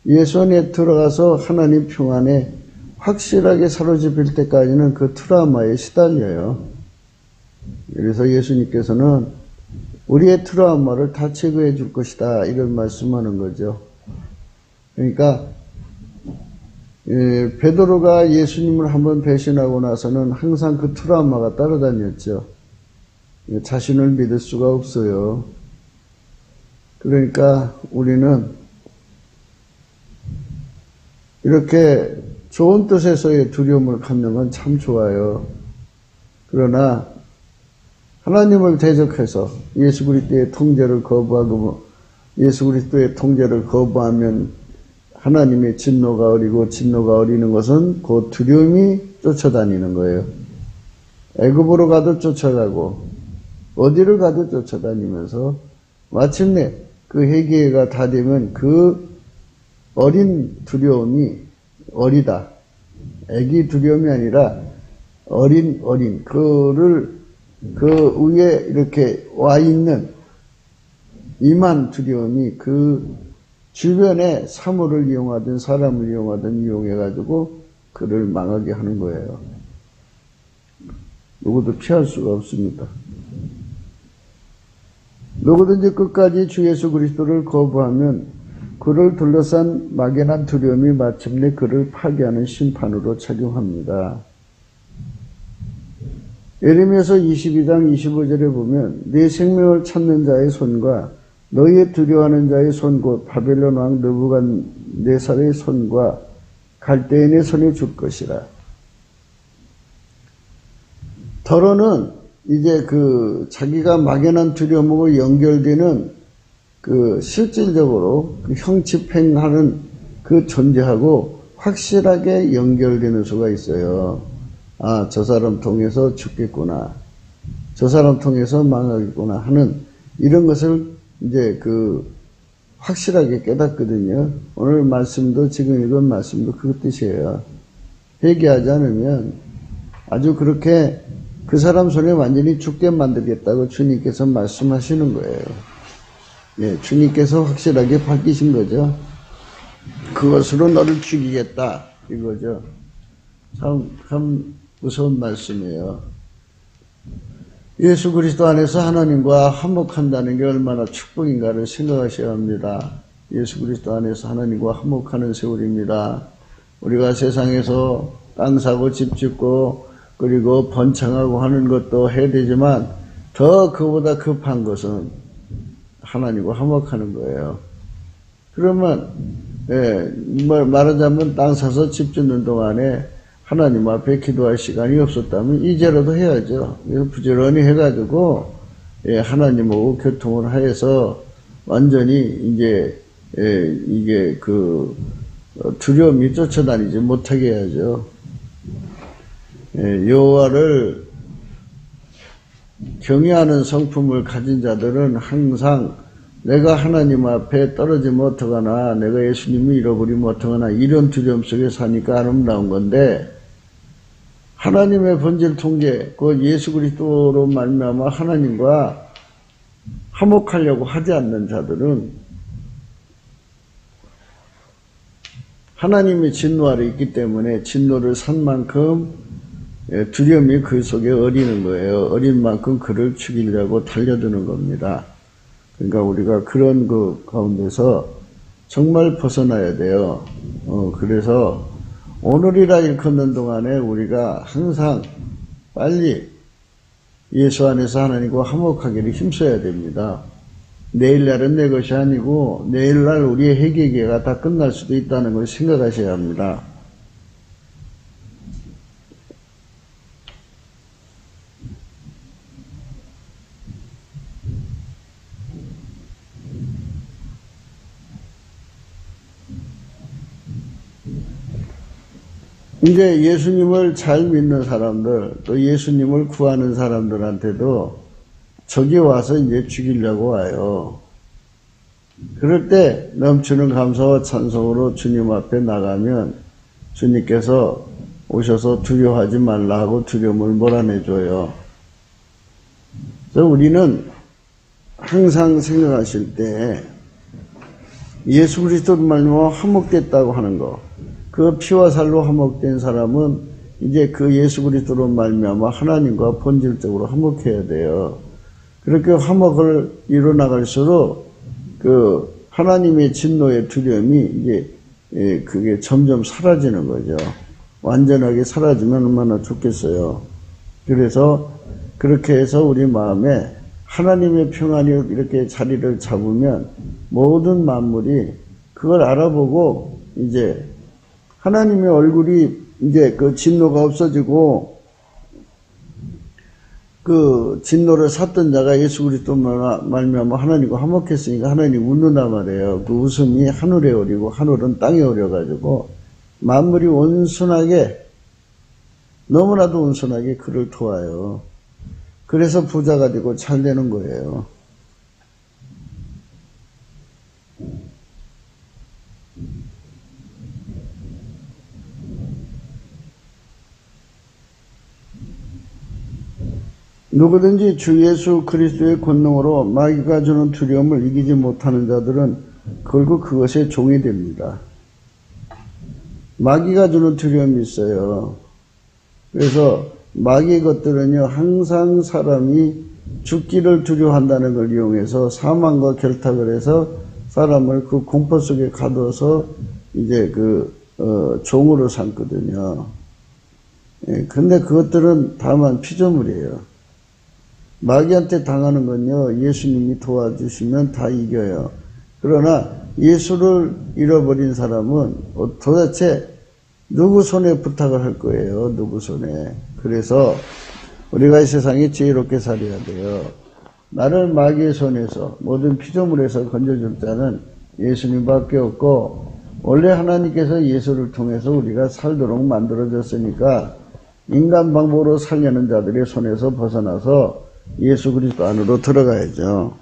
예수 안에 들어가서 하나님 평안에 확실하게 사로잡힐 때까지는 그 트라우마에 시달려요. 그래서 예수님께서는 우리의 트라우마를 다 제거해 줄 것이다, 이런 말씀하는 거죠. 그러니까 베드로가 예수님을 한번 배신하고 나서는 항상 그 트라우마가 따라다녔죠. 자신을 믿을 수가 없어요. 그러니까 우리는 이렇게 좋은 뜻에서의 두려움을 갖는 건 참 좋아요. 그러나 하나님을 대적해서 예수 그리스도의 통제를 거부하고 예수 그리스도의 통제를 거부하면 하나님의 진노가 어리고 진노가 어리는 것은 곧 두려움이 쫓아다니는 거예요. 애굽으로 가도 쫓아가고 어디를 가도 쫓아다니면서 마침내 그 회개가 다 되면 그 어린 두려움이 어리다. 애기 두려움이 아니라 어린 그를 그 위에 이렇게 와 있는 임한 두려움이 그 주변에 사물을 이용하든 사람을 이용하든 이용해가지고 그를 망하게 하는 거예요. 누구도 피할 수가 없습니다. 누구든지 끝까지 주 예수 그리스도를 거부하면 그를 둘러싼 막연한 두려움이 마침내 그를 파괴하는 심판으로 작용합니다. 예레미야서 22장 25절에 보면 네 생명을 찾는 자의 손과 너희의 두려워하는 자의 손 곧 바벨론 왕 느부갓네살의 손과 갈대인의 손에 줄 것이라. 더러는 이제 그 자기가 막연한 두려움하고 연결되는 그 실질적으로 그 형집행하는 그 존재하고 확실하게 연결되는 수가 있어요. 아, 저 사람 통해서 죽겠구나. 저 사람 통해서 망하겠구나 하는 이런 것을 이제 그 확실하게 깨닫거든요. 오늘 말씀도 지금 읽은 말씀도 그 뜻이에요. 회개하지 않으면 아주 그렇게 그 사람 손에 완전히 죽게 만들겠다고 주님께서 말씀하시는 거예요. 예, 주님께서 확실하게 밝히신 거죠. 그것으로 너를 죽이겠다 이거죠. 참 무서운 말씀이에요. 예수 그리스도 안에서 하나님과 화목한다는 게 얼마나 축복인가를 생각하셔야 합니다. 예수 그리스도 안에서 하나님과 화목하는 세월입니다. 우리가 세상에서 땅 사고 집 짓고 그리고 번창하고 하는 것도 해야 되지만 더 그보다 급한 것은 하나님과 화목하는 거예요. 그러면 말하자면 땅 사서 집 짓는 동안에 하나님 앞에 기도할 시간이 없었다면 이제라도 해야죠. 부지런히 해가지고 하나님하고 교통을 하여서 완전히 이제 이게 그 두려움이 쫓아다니지 못하게 해야죠. 여호와를 경외하는 성품을 가진 자들은 항상 내가 하나님 앞에 떨어지면 어떡하나, 내가 예수님을 잃어버리면 어떡하나, 이런 두려움 속에 사니까 아름다운 건데, 하나님의 본질 통제, 그 예수 그리스도로 말미암아 하나님과 화목하려고 하지 않는 자들은 하나님의 진노 아래 있기 때문에 진노를 산 만큼 두려움이 그 속에 어리는 거예요. 어린 만큼 그를 죽이려고 달려드는 겁니다. 그러니까 우리가 그런 그 가운데서 정말 벗어나야 돼요. 그래서 오늘이라 일컫는 동안에 우리가 항상 빨리 예수 안에서 하나님과 화목하기를 힘써야 됩니다. 내일날은 내 것이 아니고 내일날 우리의 회개기가 다 끝날 수도 있다는 걸 생각하셔야 합니다. 이제 예수님을 잘 믿는 사람들, 또 예수님을 구하는 사람들한테도 적이 와서 이제 죽이려고 와요. 그럴 때 넘치는 감사와 찬송으로 주님 앞에 나가면 주님께서 오셔서 두려워하지 말라 하고 두려움을 몰아내줘요. 그래서 우리는 항상 생각하실 때 예수 그리스도로 말미암아 화목됐다고 하는 거, 그 피와 살로 화목된 사람은 이제 그 예수 그리스도로 말미암아 하나님과 본질적으로 화목해야 돼요. 그렇게 화목을 이뤄 나갈수록 그 하나님의 진노의 두려움이 이제 그게 점점 사라지는 거죠. 완전하게 사라지면 얼마나 좋겠어요. 그래서 그렇게 해서 우리 마음에 하나님의 평안이 이렇게 자리를 잡으면 모든 만물이 그걸 알아보고 이제 하나님의 얼굴이 이제 그 진노가 없어지고 그 진노를 샀던 자가 예수 그리스도 말미암아 하나님과 화목했으니까 하나님 웃는단 말이에요. 그 웃음이 하늘에 오리고 하늘은 땅에 오려가지고 만물이 온순하게, 너무나도 온순하게 그를 도와요. 그래서 부자가 되고 잘 되는 거예요. 누구든지 주 예수 그리스도의 권능으로 마귀가 주는 두려움을 이기지 못하는 자들은 결국 그것의 종이 됩니다. 마귀가 주는 두려움이 있어요. 그래서 마귀의 것들은요, 항상 사람이 죽기를 두려워한다는 걸 이용해서 사망과 결탁을 해서 사람을 그 공포 속에 가둬서 이제 종으로 삼거든요. 근데 그것들은 다만 피조물이에요. 마귀한테 당하는 건요, 예수님이 도와주시면 다 이겨요. 그러나 예수를 잃어버린 사람은 도대체 누구 손에 부탁을 할 거예요? 누구 손에. 그래서 우리가 이 세상에 지혜롭게 살아야 돼요. 나를 마귀의 손에서 모든 피조물에서 건져줄 자는 예수님밖에 없고, 원래 하나님께서 예수를 통해서 우리가 살도록 만들어졌으니까 인간 방법으로 살려는 자들의 손에서 벗어나서 예수 그리스도 안으로 들어가야죠.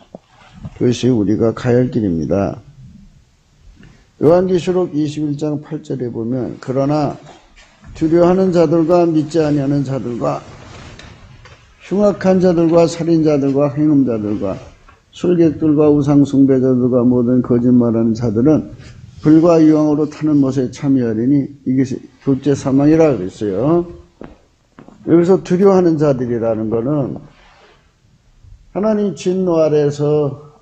그것이 우리가 가야 할 길입니다. 요한계시록 21장 8절에 보면, 그러나 두려워하는 자들과 믿지 아니하는 자들과 흉악한 자들과 살인자들과 행음자들과 술객들과 우상숭배자들과 모든 거짓말하는 자들은 불과 유황으로 타는 못에 참여하리니 이것이 둘째 사망이라 그랬어요. 여기서 두려워하는 자들이라는 것은 하나님 진노 아래에서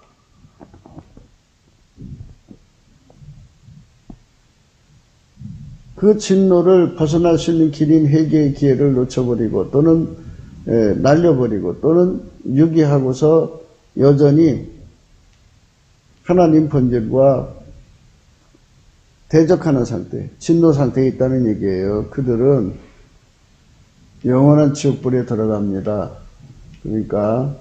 그 진노를 벗어날 수 있는 길인 회개의 기회를 놓쳐버리고 또는 날려버리고 또는 유기하고서 여전히 하나님 본질과 대적하는 상태, 진노 상태에 있다는 얘기예요. 그들은 영원한 지옥불에 들어갑니다. 그러니까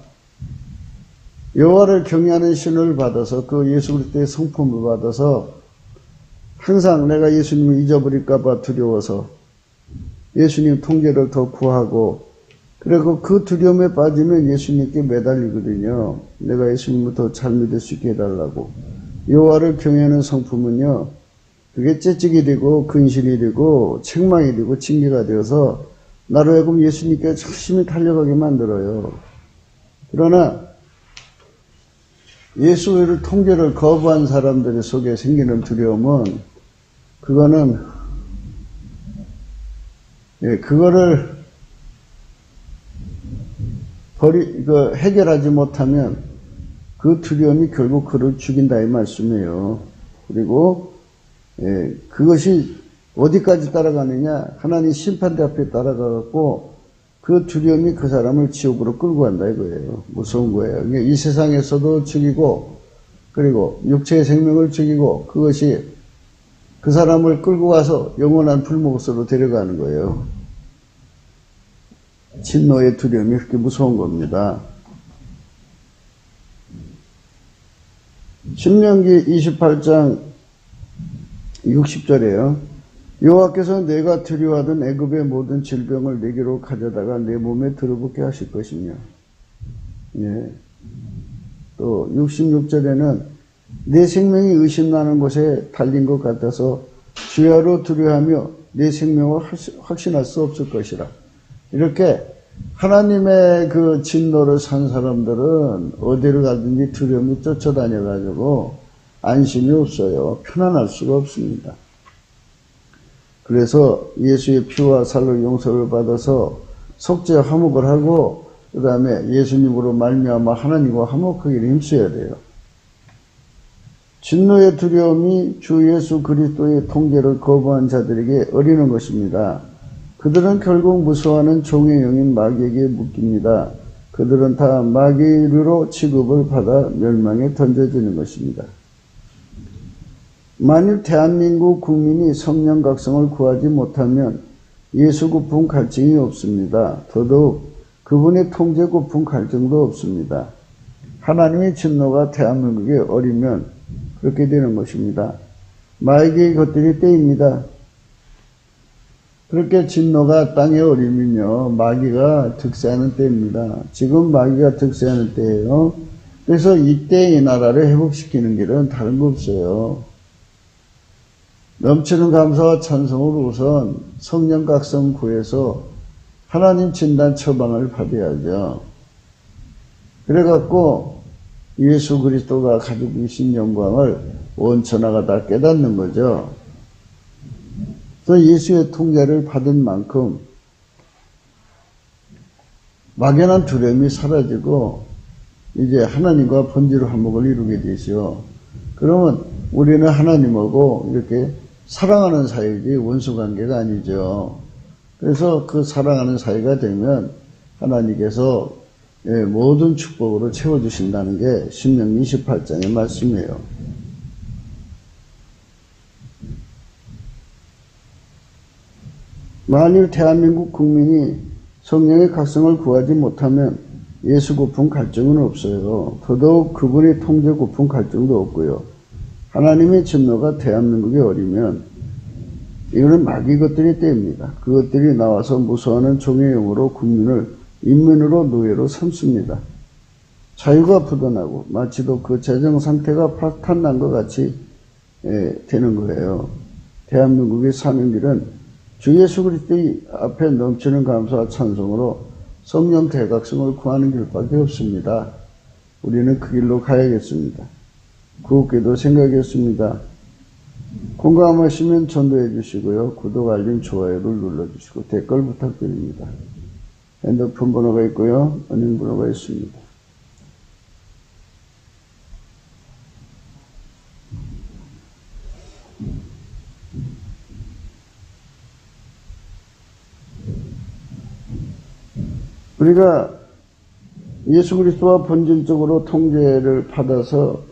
여호와를 경외하는 신을 받아서 그 예수 그리스도의 성품을 받아서 항상 내가 예수님을 잊어버릴까 봐 두려워서 예수님 통제를 더 구하고, 그리고 그 두려움에 빠지면 예수님께 매달리거든요. 내가 예수님을 더 잘 믿을 수 있게 해달라고. 여호와를 경외하는 성품은요, 그게 째찍이 되고 근실이 되고 책망이 되고 징계가 되어서 나로 하여금 예수님께 열심히 달려가게 만들어요. 그러나 예수의 통제를 거부한 사람들 속에 생기는 두려움은, 그거는 그거를 해결하지 못하면 그 두려움이 결국 그를 죽인다 이 말씀이에요. 그리고 그것이 어디까지 따라가느냐, 하나님 심판대 앞에 따라가갖고 그 두려움이 그 사람을 지옥으로 끌고 간다 이거예요. 무서운 거예요. 이 세상에서도 죽이고, 그리고 육체의 생명을 죽이고, 그것이 그 사람을 끌고 가서 영원한 불목으로 데려가는 거예요. 진노의 두려움이 그렇게 무서운 겁니다. 신명기 28장 60절에요. 여호와께서 내가 두려워하던 애굽의 모든 질병을 내게로 가져다가 내 몸에 들어붙게 하실 것이며, 또 66절에는 내 생명이 의심나는 곳에 달린 것 같아서 주야로 두려워하며 내 생명을 확신할 수 없을 것이라. 이렇게 하나님의 그 진노를 산 사람들은 어디를 가든지 두려움이 쫓아다녀가지고 안심이 없어요. 편안할 수가 없습니다. 그래서 예수의 피와 살로 용서를 받아서 속죄 화목을 하고, 그 다음에 예수님으로 말미암아 하나님과 화목하기를 힘써야 돼요. 진노의 두려움이 주 예수 그리스도의 통제를 거부한 자들에게 어리는 것입니다. 그들은 결국 무서워하는 종의 영인 마귀에게 묶입니다. 그들은 다 마귀로 취급을 받아 멸망에 던져지는 것입니다. 만일 대한민국 국민이 성령 각성을 구하지 못하면 예수 고품 갈증이 없습니다. 더더욱 그분의 통제 고품 갈증도 없습니다. 하나님의 진노가 대한민국에 어리면 그렇게 되는 것입니다. 마귀의 것들이 때입니다. 그렇게 진노가 땅에 어리면요, 마귀가 득세하는 때입니다. 지금 마귀가 득세하는 때예요. 그래서 이때 이 나라를 회복시키는 길은 다른 거 없어요. 넘치는 감사와 찬송으로 우선 성령 각성 구해서 하나님 진단 처방을 받아야죠. 그래갖고 예수 그리스도가 가지고 계신 영광을 온 천하가 다 깨닫는 거죠. 그래서 예수의 통제를 받은 만큼 막연한 두려움이 사라지고 이제 하나님과 본질 화목을 이루게 되죠. 그러면 우리는 하나님하고 이렇게 사랑하는 사이지 원수관계가 아니죠. 그래서 그 사랑하는 사이가 되면 하나님께서 모든 축복으로 채워주신다는 게 신명기 28장의 말씀이에요. 만일 대한민국 국민이 성령의 각성을 구하지 못하면 예수 고픈 갈증은 없어요. 더더욱 그분의 통제 고픈 갈증도 없고요. 하나님의 진노가 대한민국에 어리면 이거는 마귀 것들이 때입니다. 그것들이 나와서 무서워하는 종의 영으로 국민을 인민으로 노예로 삼습니다. 자유가 부도나고 마치도 그 재정 상태가 파탄난 것 같이 되는 거예요. 대한민국의 사는 길은 주 예수 그리스도의 앞에 넘치는 감사와 찬송으로 성령 대각성을 구하는 길밖에 없습니다. 우리는 그 길로 가야겠습니다. 구옥기도 생각했습니다. 공감하시면 전도해 주시고요. 구독, 알림, 좋아요를 눌러주시고 댓글 부탁드립니다. 핸드폰 번호가 있고요. 은행 번호가 있습니다. 우리가 예수 그리스도와 본질적으로 통제를 받아서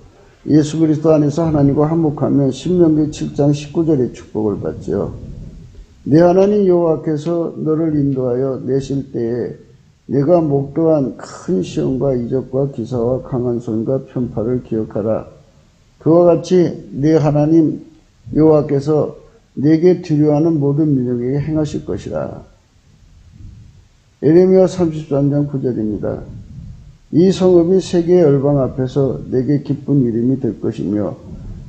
예수 그리스도 안에서 하나님과 화목하면 신명기 7장 19절의 축복을 받죠. 내 하나님 여호와께서 너를 인도하여 내실 때에 내가 목도한 큰 시험과 이적과 기사와 강한 손과 편파를 기억하라. 그와 같이 내 하나님 여호와께서 내게 두려워하는 모든 민족에게 행하실 것이라. 예레미야 33장 9절입니다. 이 성읍이 세계의 열방 앞에서 내게 기쁜 이름이 될 것이며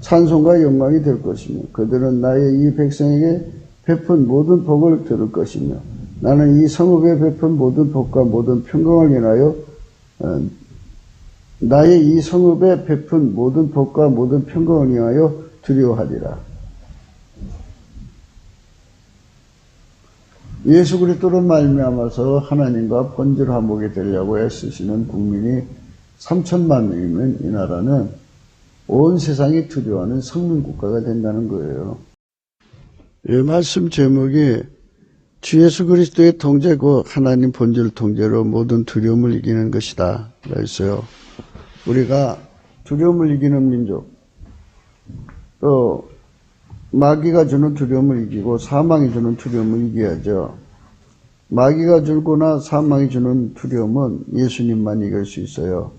찬송과 영광이 될 것이며 그들은 나의 이 백성에게 베푼 모든 복을 들을 것이며 나는 이 성읍에 베푼 모든 복과 모든 평강을 인하여 나의 이 성읍에 베푼 모든 복과 모든 평강을 인하여 두려워하리라. 예수 그리스도로 말미암아서 하나님과 본질 화목이 되려고 애쓰시는 국민이 3천만 명이면 이 나라는 온 세상이 두려워하는 성민국가가 된다는 거예요. 이 말씀 제목이 주 예수 그리스도의 통제고 하나님 본질 통제로 모든 두려움을 이기는 것이다. 그랬어요. 우리가 두려움을 이기는 민족, 또 마귀가 주는 두려움을 이기고 사망이 주는 두려움을 이겨야죠. 마귀가 주거나 사망이 주는 두려움은 예수님만 이길 수 있어요.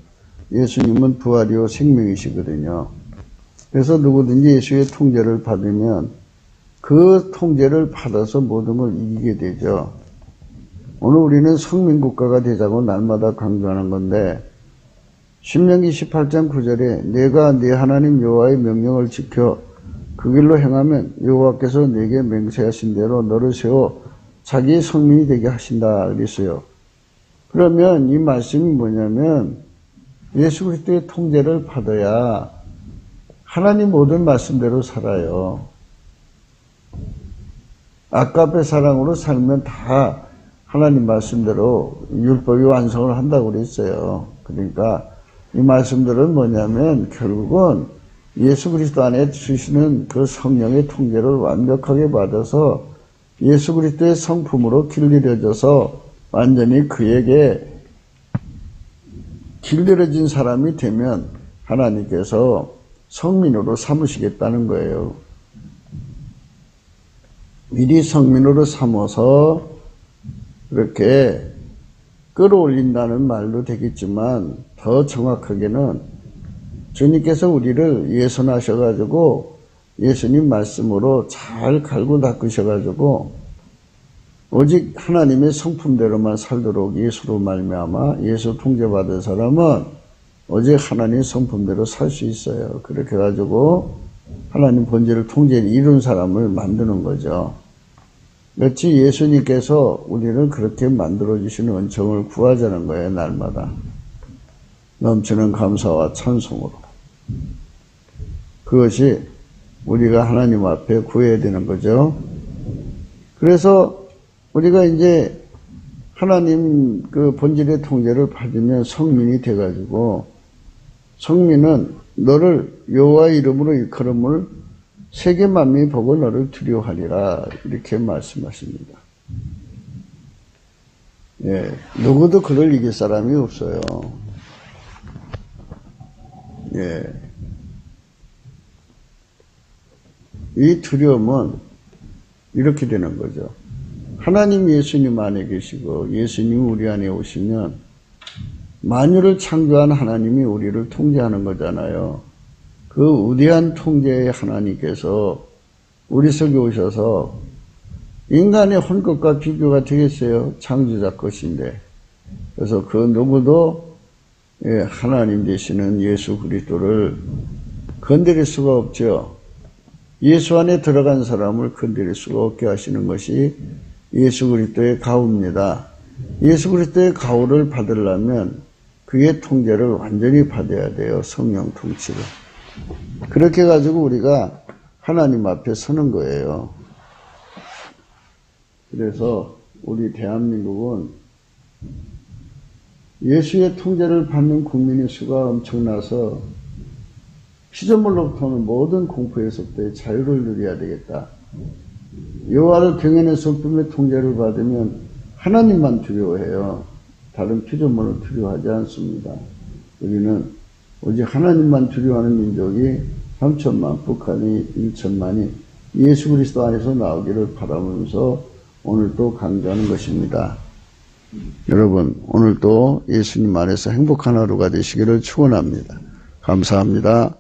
예수님은 부활이요 생명이시거든요. 그래서 누구든지 예수의 통제를 받으면 그 통제를 받아서 모든 걸 이기게 되죠. 오늘 우리는 성민국가가 되자고 날마다 강조하는 건데 신명기 18장 9절에 내가 네 하나님 여호와의 명령을 지켜 그 길로 행하면 여호와께서 네게 맹세하신 대로 너를 세워 자기의 성민이 되게 하신다 그랬어요. 그러면 이 말씀이 뭐냐면 예수 그리스도의 통제를 받아야 하나님 모든 말씀대로 살아요. 아까의 사랑으로 살면 다 하나님 말씀대로 율법이 완성을 한다고 그랬어요. 그러니까 이 말씀들은 뭐냐면 결국은 예수 그리스도 안에 주시는 그 성령의 통제를 완벽하게 받아서 예수 그리스도의 성품으로 길들여져서 완전히 그에게 길들여진 사람이 되면 하나님께서 성민으로 삼으시겠다는 거예요. 미리 성민으로 삼아서 이렇게 끌어올린다는 말도 되겠지만 더 정확하게는 주님께서 우리를 예선하셔가지고 예수님 말씀으로 잘 갈고 닦으셔가지고 오직 하나님의 성품대로만 살도록 예수로 말미암아 예수 통제받은 사람은 오직 하나님의 성품대로 살 수 있어요. 그렇게 해가지고 하나님 본질을 통제를 이룬 사람을 만드는 거죠. 마치 예수님께서 우리를 그렇게 만들어주시는 은총을 구하자는 거예요, 날마다. 넘치는 감사와 찬송으로. 그것이 우리가 하나님 앞에 구해야 되는 거죠. 그래서 우리가 이제 하나님 그 본질의 통제를 받으면 성민이 돼가지고, 성민은 너를 여호와 이름으로 일컬음을 세계 만민이 보고 너를 두려워하리라, 이렇게 말씀하십니다. 예, 누구도 그를 이길 사람이 없어요. 예. 이 두려움은 이렇게 되는 거죠. 하나님 예수님 안에 계시고 예수님이 우리 안에 오시면 만유를 창조한 하나님이 우리를 통제하는 거잖아요. 그 위대한 통제의 하나님께서 우리 속에 오셔서 인간의 혼것과 비교가 되겠어요. 창조자 것인데. 그래서 그 누구도 하나님 되시는 예수 그리스도를 건드릴 수가 없죠. 예수 안에 들어간 사람을 건드릴 수가 없게 하시는 것이 예수 그리스도의 가호입니다. 예수 그리스도의 가호를 받으려면 그의 통제를 완전히 받아야 돼요. 성령 통치를. 그렇게 가지고 우리가 하나님 앞에 서는 거예요. 그래서 우리 대한민국은 예수의 통제를 받는 국민의 수가 엄청나서 피조물로부터는 모든 공포에서부터의 자유를 누려야 되겠다. 여호와를 경외하는 성품의 통제를 받으면 하나님만 두려워해요. 다른 피조물을 두려워하지 않습니다. 우리는 오직 하나님만 두려워하는 민족이 3천만, 북한이 1천만이 예수 그리스도 안에서 나오기를 바라면서 오늘도 강조하는 것입니다. 여러분, 오늘도 예수님 안에서 행복한 하루가 되시기를 축원합니다. 감사합니다.